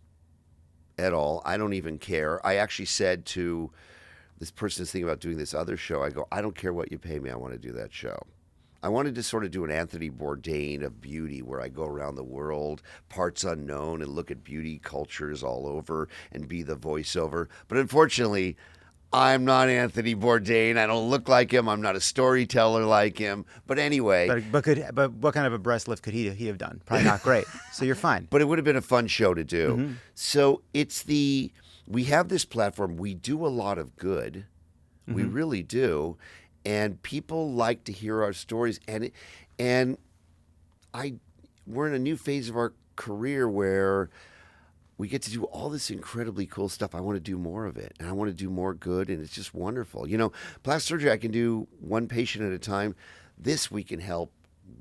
at all. I don't even care. I actually said to this person that's thinking about doing this other show, I go, "I don't care what you pay me. I want to do that show." I wanted to sort of do an Anthony Bourdain of beauty where I go around the world, parts unknown, and look at beauty cultures all over and be the voiceover. But unfortunately, I'm not Anthony Bourdain. I don't look like him. I'm not a storyteller like him. But anyway. But what kind of a breast lift could he have done? Probably not great. So you're fine. But it would have been a fun show to do. Mm-hmm. So we have this platform. We do a lot of good. Mm-hmm. We really do. And people like to hear our stories. And we're in a new phase of our career where we get to do all this incredibly cool stuff. I want to do more of it, and I want to do more good, and it's just wonderful. Plastic surgery, I can do one patient at a time. This, we can help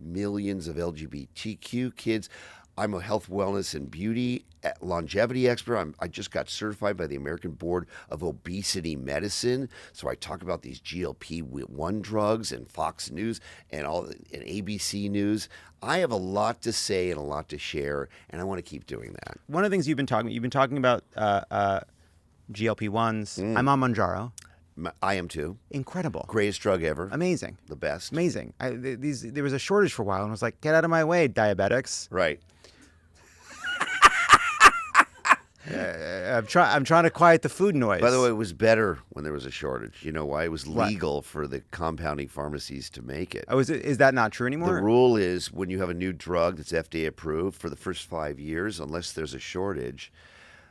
millions of LGBTQ kids. I'm a health, wellness, and beauty longevity expert. I just got certified by the American Board of Obesity Medicine. So I talk about these GLP-1 drugs and Fox News and ABC News. I have a lot to say and a lot to share, and I want to keep doing that. One of the things you've been talking about GLP-1s. I'm on Mounjaro. I am too. Incredible. Greatest drug ever. Amazing. The best. Amazing. There was a shortage for a while, and I was like, get out of my way, diabetics. Right. I'm trying to quiet the food noise. By the way, it was better when there was a shortage. You know why? It was legal for the compounding pharmacies to make it. Oh, is that not true anymore? The rule is when you have a new drug that's FDA approved for the first 5 years, unless there's a shortage,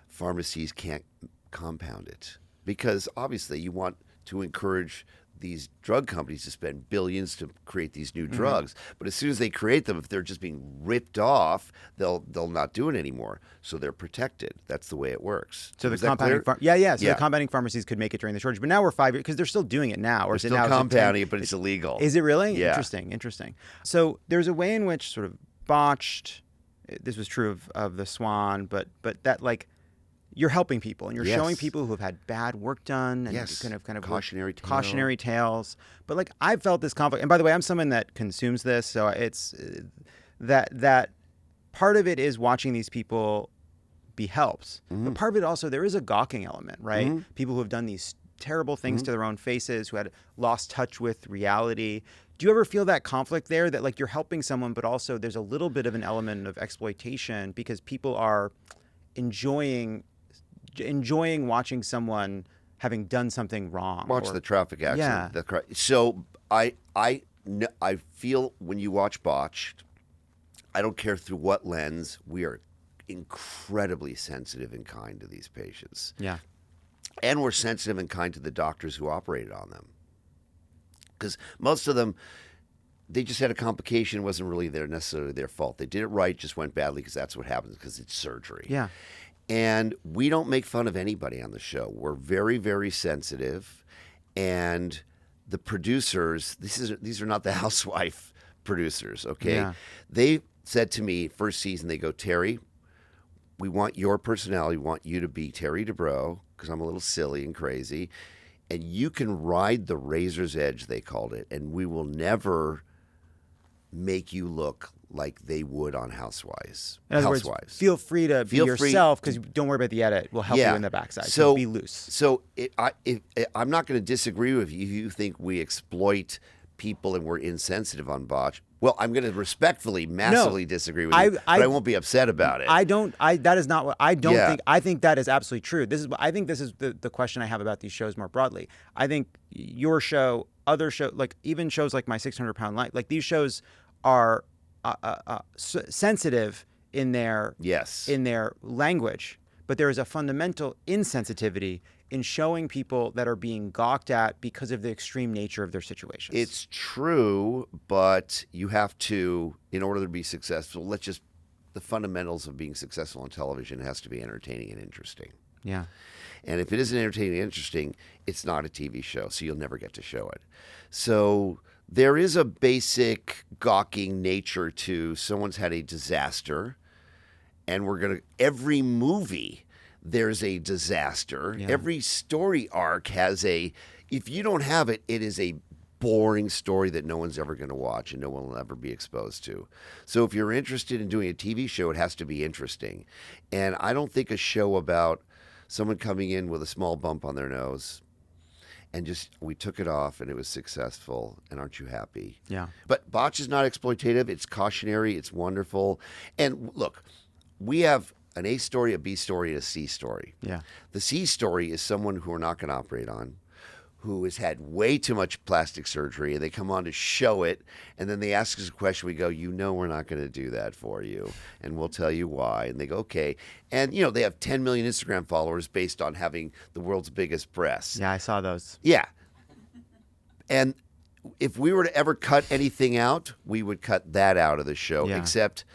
pharmacies can't compound it. Because obviously you want to encourage these drug companies to spend billions to create these new drugs. But as soon as they create them, if they're just being ripped off, they'll not do it anymore. So they're protected. That's the way it works. So the Is that compounding, clear? the compounding pharmacies could make it during the shortage. But now we're 5 years because they're still doing it now. Or They're is it still now? compounding it, but it's illegal. Is it really? Yeah. Interesting. So there's a way in which sort of Botched. This was true of the Swan, but that like. You're helping people, and you're showing people who have had bad work done, and kind of cautionary tales. But like I've felt this conflict, and by the way, I'm someone that consumes this, so it's that part of it is watching these people be helped, but part of it also there is a gawking element, right? People who have done these terrible things to their own faces, who had lost touch with reality. Do you ever feel that conflict there, that like you're helping someone, but also there's a little bit of an element of exploitation because people are enjoying watching someone having done something wrong. Watch the traffic accident. Yeah. So I feel when you watch Botched, I don't care through what lens, we are incredibly sensitive and kind to these patients. Yeah. And we're sensitive and kind to the doctors who operated on them. Because most of them, they just had a complication. It wasn't really necessarily their fault. They did it right, just went badly because that's what happens because it's surgery. Yeah. And we don't make fun of anybody on the show. We're very, very sensitive. And the producers, these are not the housewife producers, okay? Yeah. They said to me, first season, they go, Terry, we want your personality. We want you to be Terry Dubrow, because I'm a little silly and crazy. And you can ride the razor's edge, they called it. And we will never make you look like they would on Housewives. In other words, feel free to be yourself because don't worry about the edit. We'll help you in the backside. So be loose. So I'm not going to disagree with you if you think we exploit people and we're insensitive on Botched. Well, I'm going to respectfully, massively disagree with you, but I won't be upset about it. That is not what I don't think. I think that is absolutely true. I think this is the question I have about these shows more broadly. I think your show, other show, like even shows like My 600-Pound Life, like these shows are sensitive in their language, but there is a fundamental insensitivity in showing people that are being gawked at because of the extreme nature of their situations. It's true, but you have to, in order to be successful, the fundamentals of being successful on television has to be entertaining and interesting. Yeah. And if it isn't entertaining and interesting, it's not a TV show, so you'll never get to show it. So there is a basic gawking nature to someone's had a disaster, and every movie there's a disaster. Yeah. Every story arc has if you don't have it, it is a boring story that no one's ever going to watch and no one will ever be exposed to. So if you're interested in doing a TV show, it has to be interesting. And I don't think a show about someone coming in with a small bump on their nose and we took it off and it was successful, and aren't you happy? Yeah. But Botched is not exploitative. It's cautionary. It's wonderful. And look, we have an A story, a B story, and a C story. Yeah. The C story is someone who we're not going to operate on, who has had way too much plastic surgery, and they come on to show it, and then they ask us a question. We go, we're not going to do that for you, and we'll tell you why. And they go, okay. And, they have 10 million Instagram followers based on having the world's biggest breasts. Yeah, I saw those. Yeah. And if we were to ever cut anything out, we would cut that out of the show. Yeah. Except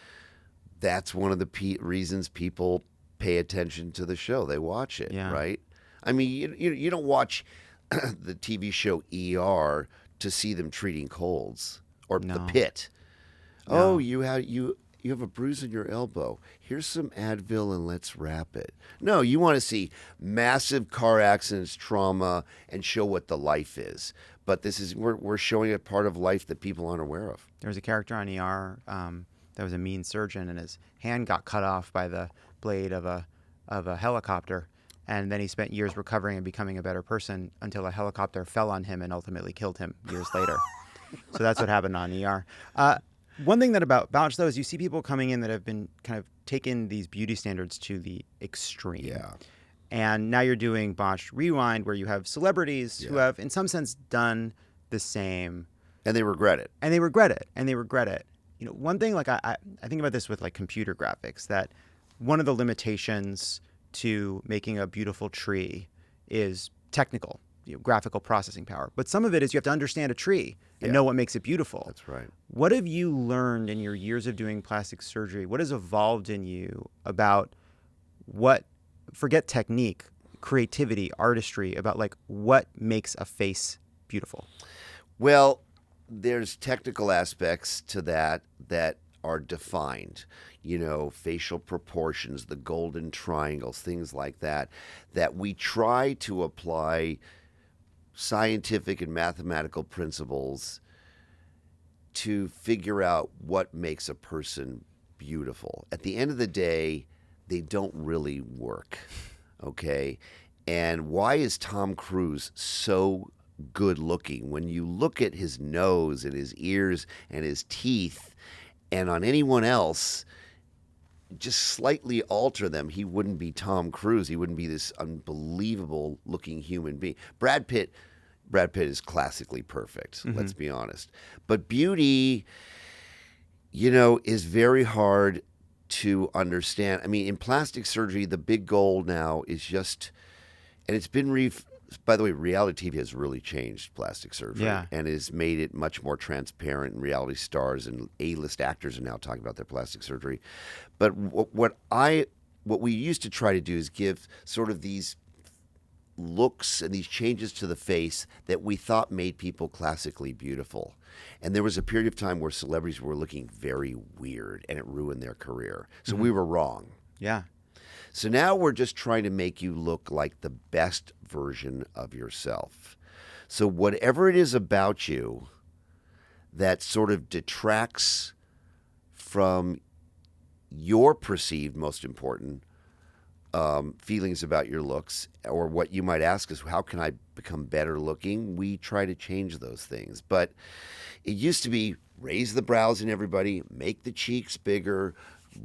that's one of the reasons people pay attention to the show. They watch it, Yeah. right? I mean, you don't watch the TV show ER to see them treating colds or The No. Pit. No. Oh, you have a bruise in your elbow. Here's some Advil and let's wrap it. No, you want to see massive car accidents, trauma, and show what the life is. But we're showing a part of life that people aren't aware of. There was a character on ER that was a mean surgeon, and his hand got cut off by the blade of a helicopter. And then he spent years recovering and becoming a better person until a helicopter fell on him and ultimately killed him years later. So that's what happened on ER. One thing that about Botched, though, is you see people coming in that have been kind of taken these beauty standards to the extreme. Yeah. And now you're doing Botched Rewind, where you have celebrities who have, in some sense, done the same. And they regret it. And they regret it. You know, one thing, like I think about this with like computer graphics, that one of the limitations to making a beautiful tree is technical, graphical processing power. But some of it is you have to understand a tree and know what makes it beautiful. That's right. What have you learned in your years of doing plastic surgery? What has evolved in you about forget technique, creativity, artistry, about like what makes a face beautiful? Well, there's technical aspects to that are defined. You know, facial proportions, the golden triangles, things like that we try to apply scientific and mathematical principles to figure out what makes a person beautiful. At the end of the day, they don't really work, okay? And why is Tom Cruise so good looking? When you look at his nose and his ears and his teeth, and on anyone else, just slightly alter them, he wouldn't be Tom Cruise. He wouldn't be this unbelievable looking human being. Brad Pitt is classically perfect, let's be honest. But beauty, is very hard to understand. I mean, in plastic surgery, the big goal now is just, and it's been by the way, reality TV has really changed plastic surgery and has made it much more transparent, and reality stars and A-list actors are now talking about their plastic surgery. But what we used to try to do is give sort of these looks and these changes to the face that we thought made people classically beautiful. And there was a period of time where celebrities were looking very weird and it ruined their career. So we were wrong. Yeah. So now we're just trying to make you look like the best version of yourself. So whatever it is about you that sort of detracts from your perceived most important feelings about your looks, or what you might ask is, how can I become better looking? We try to change those things. But it used to be raise the brows in everybody, make the cheeks bigger,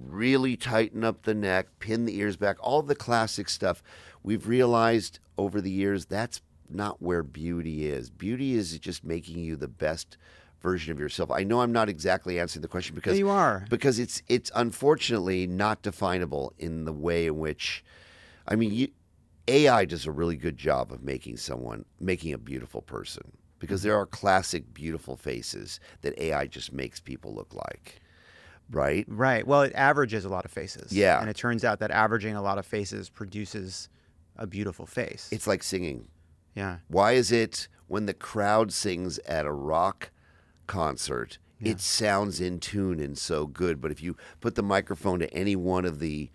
really tighten up the neck, pin the ears back, all the classic stuff. We've realized over the years that's not where beauty is. Beauty is just making you the best version of yourself. I know I'm not exactly answering the question because you are. Because it's unfortunately not definable in the way in which, I mean, AI does a really good job of making a beautiful person, because there are classic beautiful faces that AI just makes people look like. Right? Right. Well, it averages a lot of faces. Yeah. And it turns out that averaging a lot of faces produces a beautiful face. It's like singing. Yeah. Why is it when the crowd sings at a rock concert, it sounds in tune and so good, but if you put the microphone to any one of the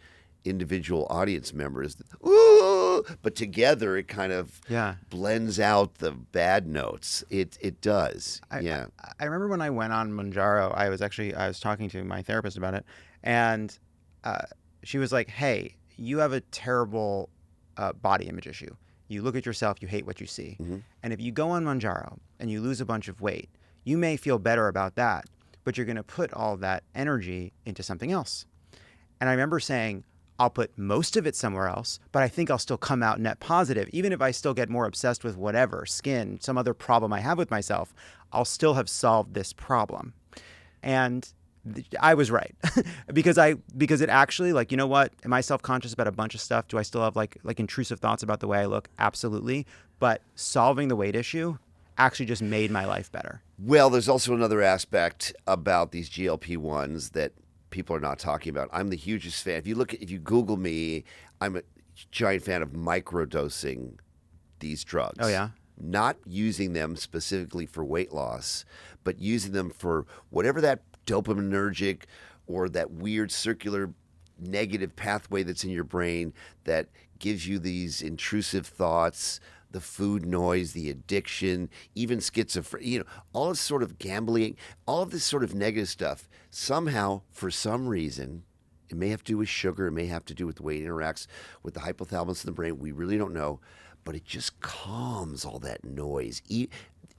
individual audience members, ooh, but together it kind of blends out the bad notes. It does. I remember when I went on Manjaro, I was talking to my therapist about it, and she was like, hey, you have a terrible body image issue. You look at yourself, you hate what you see. And if you go on Manjaro and you lose a bunch of weight, you may feel better about that, but you're going to put all that energy into something else. And I remember saying, I'll put most of it somewhere else, but I think I'll still come out net positive. Even if I still get more obsessed with whatever, skin, some other problem I have with myself, I'll still have solved this problem. And I was right because it actually, like, you know what? Am I self-conscious about a bunch of stuff? Do I still have like intrusive thoughts about the way I look? Absolutely. But solving the weight issue actually just made my life better? Well, there's also another aspect about these GLP-1s that people are not talking about. I'm the hugest fan. If you Google me, I'm a giant fan of microdosing these drugs. Oh, yeah? Not using them specifically for weight loss, but using them for whatever that dopaminergic or that weird circular negative pathway that's in your brain that gives you these intrusive thoughts, the food noise, the addiction, even schizophrenia, all this sort of gambling, all of this sort of negative stuff. Somehow, for some reason, it may have to do with sugar, it may have to do with the way it interacts with the hypothalamus in the brain. We really don't know. But it just calms all that noise.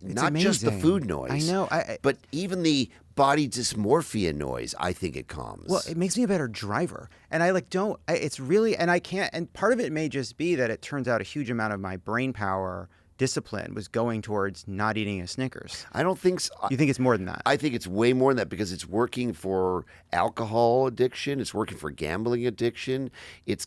Not just the food noise. I know. But even the body dysmorphia noise, I think it calms. Well, it makes me a better driver. And it's really, and I can't, and part of it may just be that it turns out a huge amount of my brain power discipline was going towards not eating a Snickers. I don't think so. You think it's more than that? I think it's way more than that because it's working for alcohol addiction. It's working for gambling addiction. It's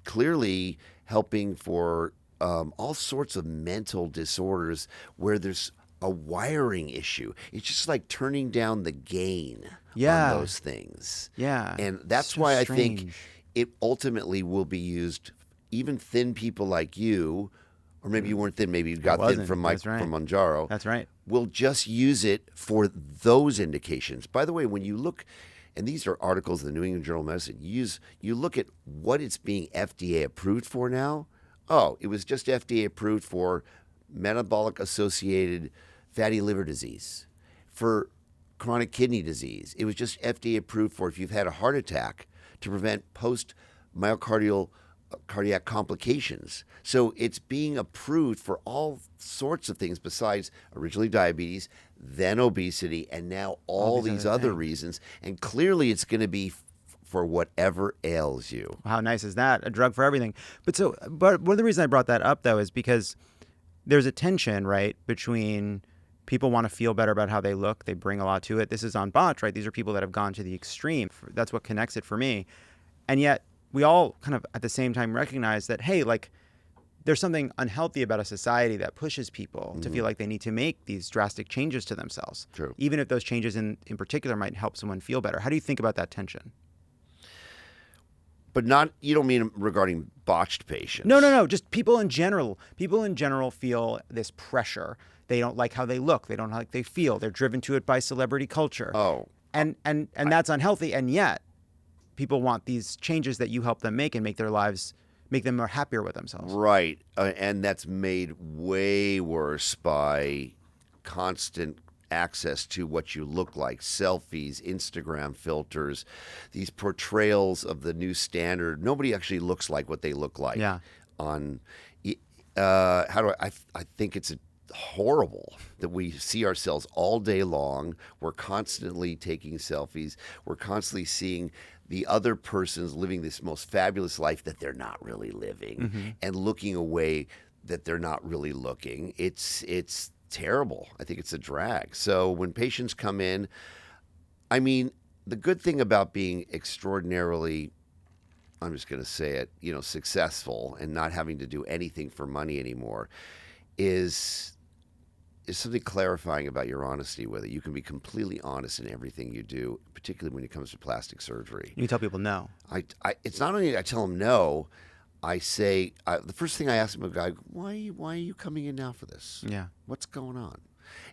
clearly helping for all sorts of mental disorders where there's a wiring issue. It's just like turning down the gain on those things. Yeah. And that's why I think it ultimately will be used, even thin people like you, or maybe you weren't thin, maybe you got thin from Manjaro. That's right. Will just use it for those indications. By the way, when you look, and these are articles in the New England Journal of Medicine, you look at what it's being FDA approved for now. Oh, it was just FDA approved for metabolic associated fatty liver disease, for chronic kidney disease. It was just FDA approved for if you've had a heart attack to prevent post-myocardial cardiac complications. So it's being approved for all sorts of things besides originally diabetes, then obesity, and now all these other reasons. And clearly it's going to be for whatever ails you. How nice is that? A drug for everything. But one of the reasons I brought that up, though, is because there's a tension, right, between people want to feel better about how they look. They bring a lot to it. This is on Botched, right? These are people that have gone to the extreme. That's what connects it for me. And yet we all kind of at the same time recognize that, hey, like, there's something unhealthy about a society that pushes people to feel like they need to make these drastic changes to themselves. True. Even if those changes in particular might help someone feel better. How do you think about that tension? But you don't mean regarding botched patients. No. Just people in general. People in general feel this pressure. They don't like how they look. They don't like how they feel. They're driven to it by celebrity culture. Oh. And that's unhealthy. And yet people want these changes that you help them make and make them more happier with themselves. Right. And that's made way worse by constant access to what you look like, selfies, Instagram filters, these portrayals of the new standard. Nobody actually looks like what they look like. Yeah. I think it's horrible that we see ourselves all day long. We're constantly taking selfies. We're constantly seeing the other person's living this most fabulous life that they're not really living and looking away that they're not really looking. It's terrible. I think it's a drag. So when patients come in, I mean, the good thing about being extraordinarily, I'm just going to say it, successful and not having to do anything for money anymore is something clarifying about your honesty with it. You can be completely honest in everything you do, particularly when it comes to plastic surgery. You tell people no. It's not only I tell them no, I say, the first thing I ask them, a guy, why are you coming in now for this? Yeah. What's going on?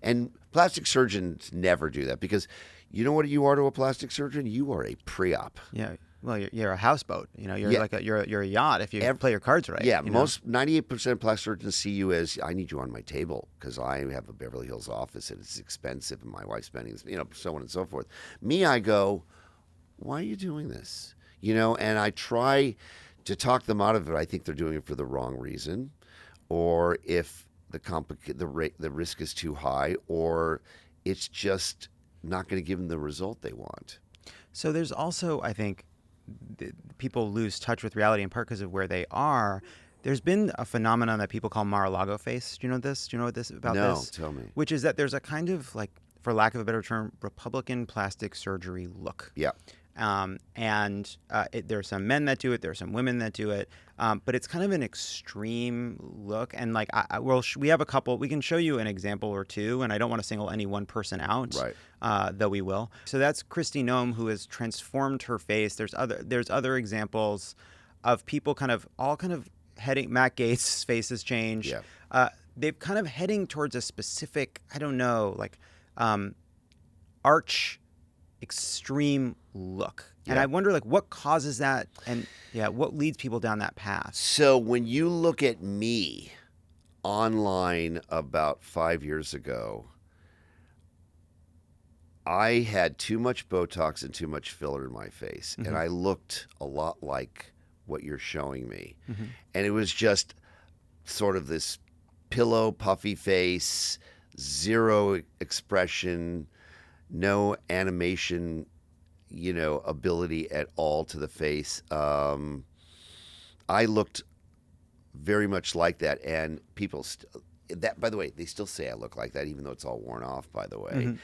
And plastic surgeons never do that because you know what you are to a plastic surgeon? You are a pre-op. Yeah. Well, you're a houseboat. You're like you're a yacht if you play your cards right. Yeah. Most 98% of plastic surgeons see you as, I need you on my table because I have a Beverly Hills office and it's expensive and my wife's spending, so on and so forth. Me, I go, why are you doing this? And I try to talk them out of it. I think they're doing it for the wrong reason, or if the risk is too high, or it's just not going to give them the result they want. So there's also, I think, people lose touch with reality in part because of where they are. There's been a phenomenon that people call Mar-a-Lago face. Do you know this? Do you know what this about this? No, tell me. Which is that there's a kind of, like, for lack of a better term, Republican plastic surgery look. Yeah. There are some men that do it. There are some women that do it. But it's kind of an extreme look. And like, we have a couple. We can show you an example or two. And I don't want to single any one person out, Right. though we will. So that's Kristi Noem, who has transformed her face. There's other examples of people kind of heading. Matt Gaetz' face has changed. Yeah. They've kind of heading towards a specific, I don't know, like arch extreme look. And Yeah. I wonder, like, what causes that, and what leads people down that path? So when you look at me online about 5 years ago, I had too much Botox and too much filler in my face, and I looked a lot like what you're showing me. And it was just sort of this pillow, puffy face, zero expression, no animation, ability at all to the face. I looked very much like that, and people by the way, they still say I look like that, even though it's all worn off, by the way.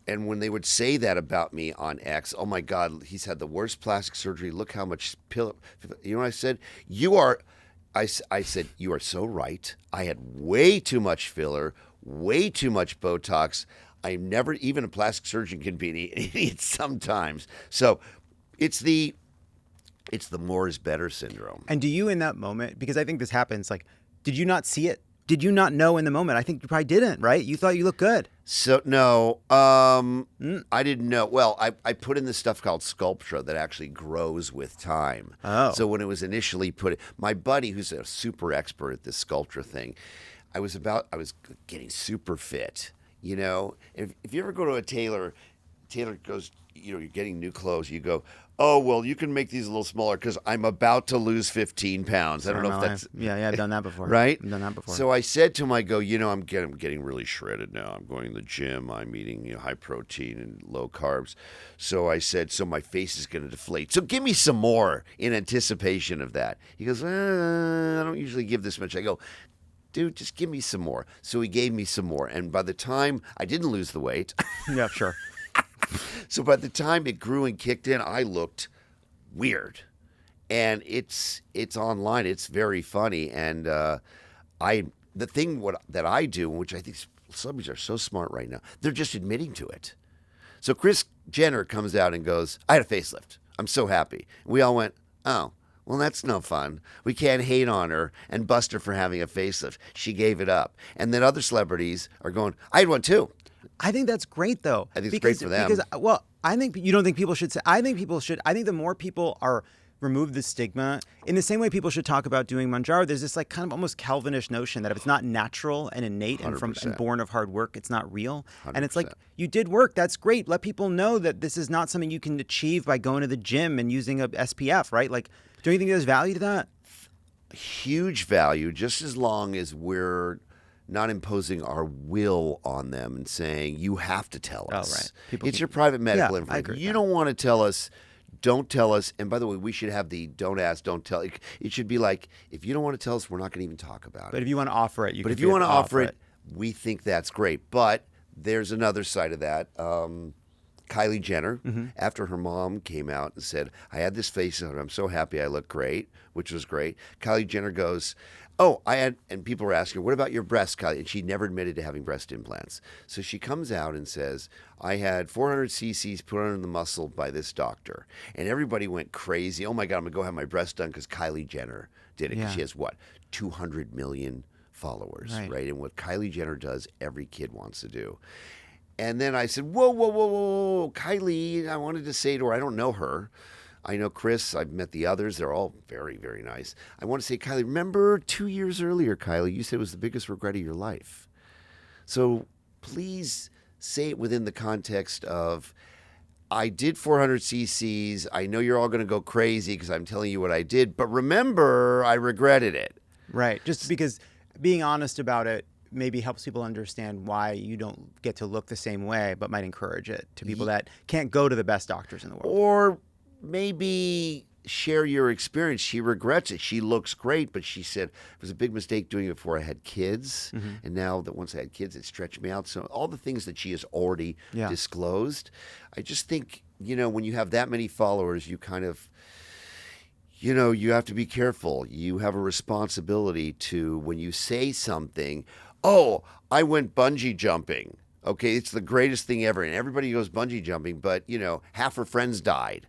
And when they would say that about me on X, oh my God, he's had the worst plastic surgery. Look how much pillow. You know what I said? I said, you are so right. I had way too much filler, way too much Botox. I'm never, even a plastic surgeon can be an idiot sometimes. So it's the more is better syndrome. And do you, in that moment, because I think this happens, like, did you not see it? Did you not know in the moment? I think you probably didn't, right? You thought you looked good. So no, I didn't know. Well, I put in this stuff called Sculptra that actually grows with time. Oh. So when it was initially my buddy, who's a super expert at this Sculptra thing, I was getting super fit. If you ever go to a tailor goes, you're getting new clothes. You go, oh, well, you can make these a little smaller because I'm about to lose 15 pounds. I don't know if that's... I've done that before. Right? I've done that before. So I said to him, I go, I'm getting really shredded now. I'm going to the gym. I'm eating high protein and low carbs. So I said, so my face is going to deflate. So give me some more in anticipation of that. He goes, I don't usually give this much. I go, dude, just give me some more. So he gave me some more. And by the time I didn't lose the weight. Yeah, sure. So by the time it grew and kicked in, I looked weird. And it's online. It's very funny. And the thing that I do, which I think celebrities are so smart right now, they're just admitting to it. So Kris Jenner comes out and goes, I had a facelift. I'm so happy. We all went, oh. Well, that's no fun. We can't hate on her and bust her for having a facelift. She gave it up. And then other celebrities are going, I had one too. I think that's great, though. I think it's great for them. Because, well, I think you don't think people should say. I think people should. I think the more people remove the stigma, in the same way people should talk about doing Mounjaro. There's this like kind of almost Calvinish notion that if it's not natural and innate and born of hard work, it's not real. 100%. And it's like, you did work. That's great. Let people know that this is not something you can achieve by going to the gym and using a SPF, right? Like, do you think there's value to that? Huge value, just as long as we're not imposing our will on them and saying, you have to tell us. Right. It's your private medical I information. agree with You that. don't want to tell us, don't tell us. And by the way, we should have the don't ask, don't tell. It should be like, if you don't want to tell us, we're not going to even talk about But it. if you want to offer it, But if you want to offer it, we think that's great. But there's another side of that. Kylie Jenner, after her mom came out and said, I had this face and I'm so happy I look great, which was great. Kylie Jenner goes, oh, and people were asking her, what about your breasts, Kylie? And she never admitted to having breast implants. So she comes out and says, I had 400 cc's put on the muscle by this doctor. And everybody went crazy. Oh my God, I'm going to go have my breasts done because Kylie Jenner did it. Because she has 200 million followers, right? And what Kylie Jenner does, every kid wants to do. And then I said, whoa, Kylie, I wanted to say to her, I don't know her. I know Kris. I've met the others. They're all very, very nice. I want to say, Kylie, remember 2 years earlier, Kylie, you said it was the biggest regret of your life. So please say it within the context of, I did 400 cc's. I know you're all going to go crazy because I'm telling you what I did. But remember, I regretted it. Right. Just because being honest about it maybe helps people understand why you don't get to look the same way, but might encourage it to people that can't go to the best doctors in the world. Or maybe share your experience. She regrets it. She looks great, but she said it was a big mistake doing it before I had kids. And now that once I had kids, it stretched me out. So all the things that she has already disclosed, I just think when you have that many followers, you kind of, you have to be careful. You have a responsibility to, when you say something, oh, I went bungee jumping. Okay, it's the greatest thing ever. And everybody goes bungee jumping, but, half her friends died.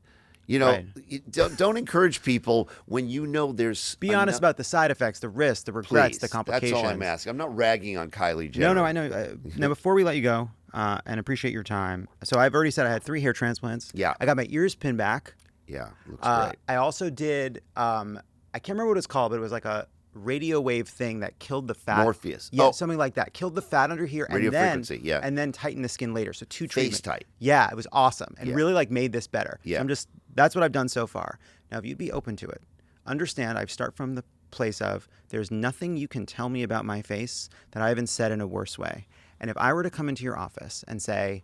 Right. Don't encourage people when there's... Be honest about the side effects, the risks, the regrets, Please, the complications. That's all I'm asking. I'm not ragging on Kylie Jenner. No, I know. Now, before we let you go, and appreciate your time. So I've already said I had 3 hair transplants. Yeah. I got my ears pinned back. Yeah, looks great. I also did, I can't remember what it's called, but it was like a radio wave thing that killed the fat. Morpheus. Yeah, something like that. Killed the fat under here. Radio and then, frequency, yeah. And then tightened the skin later. So 2 treatments. Face tight. Yeah, it was awesome. And Yeah. really made this better. Yeah. So that's what I've done so far. Now, if you'd be open to it, understand I start from the place of there's nothing you can tell me about my face that I haven't said in a worse way. And if I were to come into your office and say,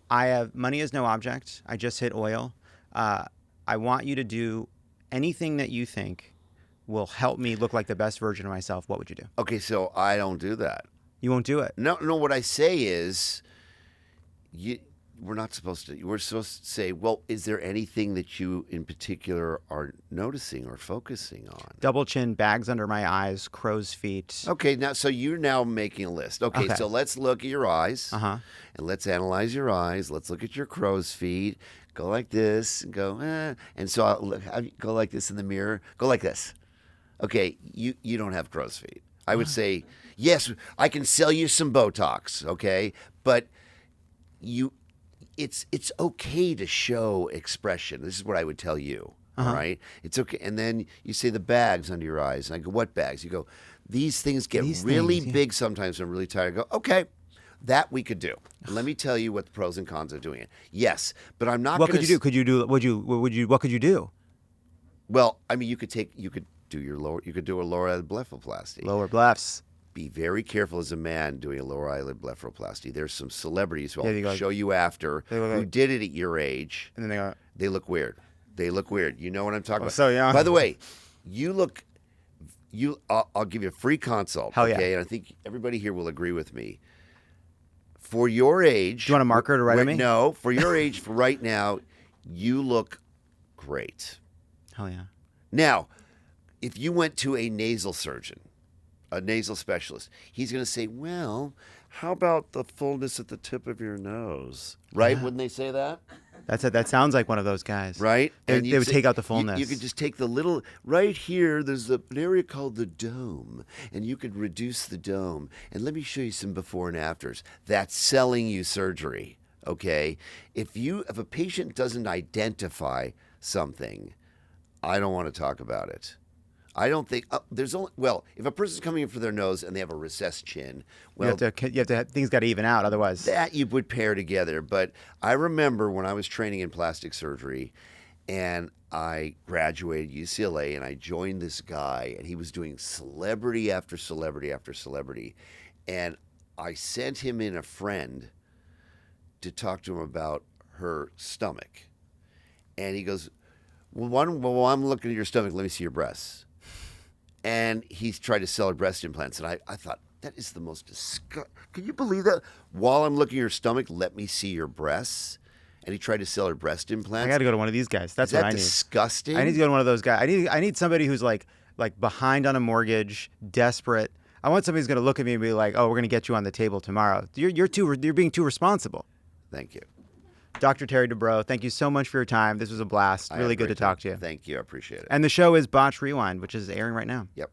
I have money is no object, I just hit oil, I want you to do anything that you think will help me look like the best version of myself, what would you do? Okay, so I don't do that. You won't do it? No, what I say is, we're not supposed to. We're supposed to say, well, is there anything that you in particular are noticing or focusing on? Double chin, bags under my eyes, crow's feet. Okay, so you're now making a list. Okay, so let's look at your eyes. Uh-huh. And let's analyze your eyes. Let's look at your crow's feet. Go like this and go, And so I'll go like this in the mirror. Go like this. Okay, you don't have crow's feet. I would say, yes, I can sell you some Botox, okay? But it's okay to show expression. This is what I would tell you, all right? It's okay. And then you say the bags under your eyes. And I go, what bags? You go, these things get really big sometimes. I'm really tired. I go, okay. That we could do. And let me tell you what the pros and cons of doing it. Yes, but I'm not. What could you do? What could you do? Well, I mean, you could do a lower eyelid blepharoplasty. Lower blephs. Be very careful as a man doing a lower eyelid blepharoplasty. There's some celebrities who I'll go, show you after who did it at your age. And then they look weird. They look weird. You know what I'm talking about? So young. By the way, I'll give you a free consult. Hell yeah. Okay, and I think everybody here will agree with me. For your age... Do you want a marker to write on me? No. For your age, for right now, you look great. Hell yeah. Now, if you went to a nasal surgeon, a nasal specialist, he's going to say, well, how about the fullness at the tip of your nose? Right? Yeah. Wouldn't they say that? That sounds like one of those guys. Right? They would take out the fullness. You could just take the little, right here, there's an area called the dome, and you could reduce the dome. And let me show you some before and afters. That's selling you surgery, okay? If a patient doesn't identify something, I don't want to talk about it. I don't think if a person's coming in for their nose and they have a recessed chin, well, you have to things got to even out otherwise. That you would pair together. But I remember when I was training in plastic surgery, and I graduated UCLA, and I joined this guy, and he was doing celebrity after celebrity after celebrity, and I sent him in a friend to talk to him about her stomach, and he goes, "Well, I'm looking at your stomach. Let me see your breasts." And he's tried to sell her breast implants. And I thought, that is the most disgusting. Can you believe that? While I'm looking at your stomach, let me see your breasts. And he tried to sell her breast implants. I got to go to one of these guys. That's what I need. Is that disgusting? I need to go to one of those guys. I need somebody who's like behind on a mortgage, desperate. I want somebody who's going to look at me and be like, oh, we're going to get you on the table tomorrow. You're being too responsible. Thank you. Dr. Terry Dubrow, thank you so much for your time. This was a blast. Really good to talk to you. Thank you. I appreciate it. And the show is Botched Rewind, which is airing right now. Yep.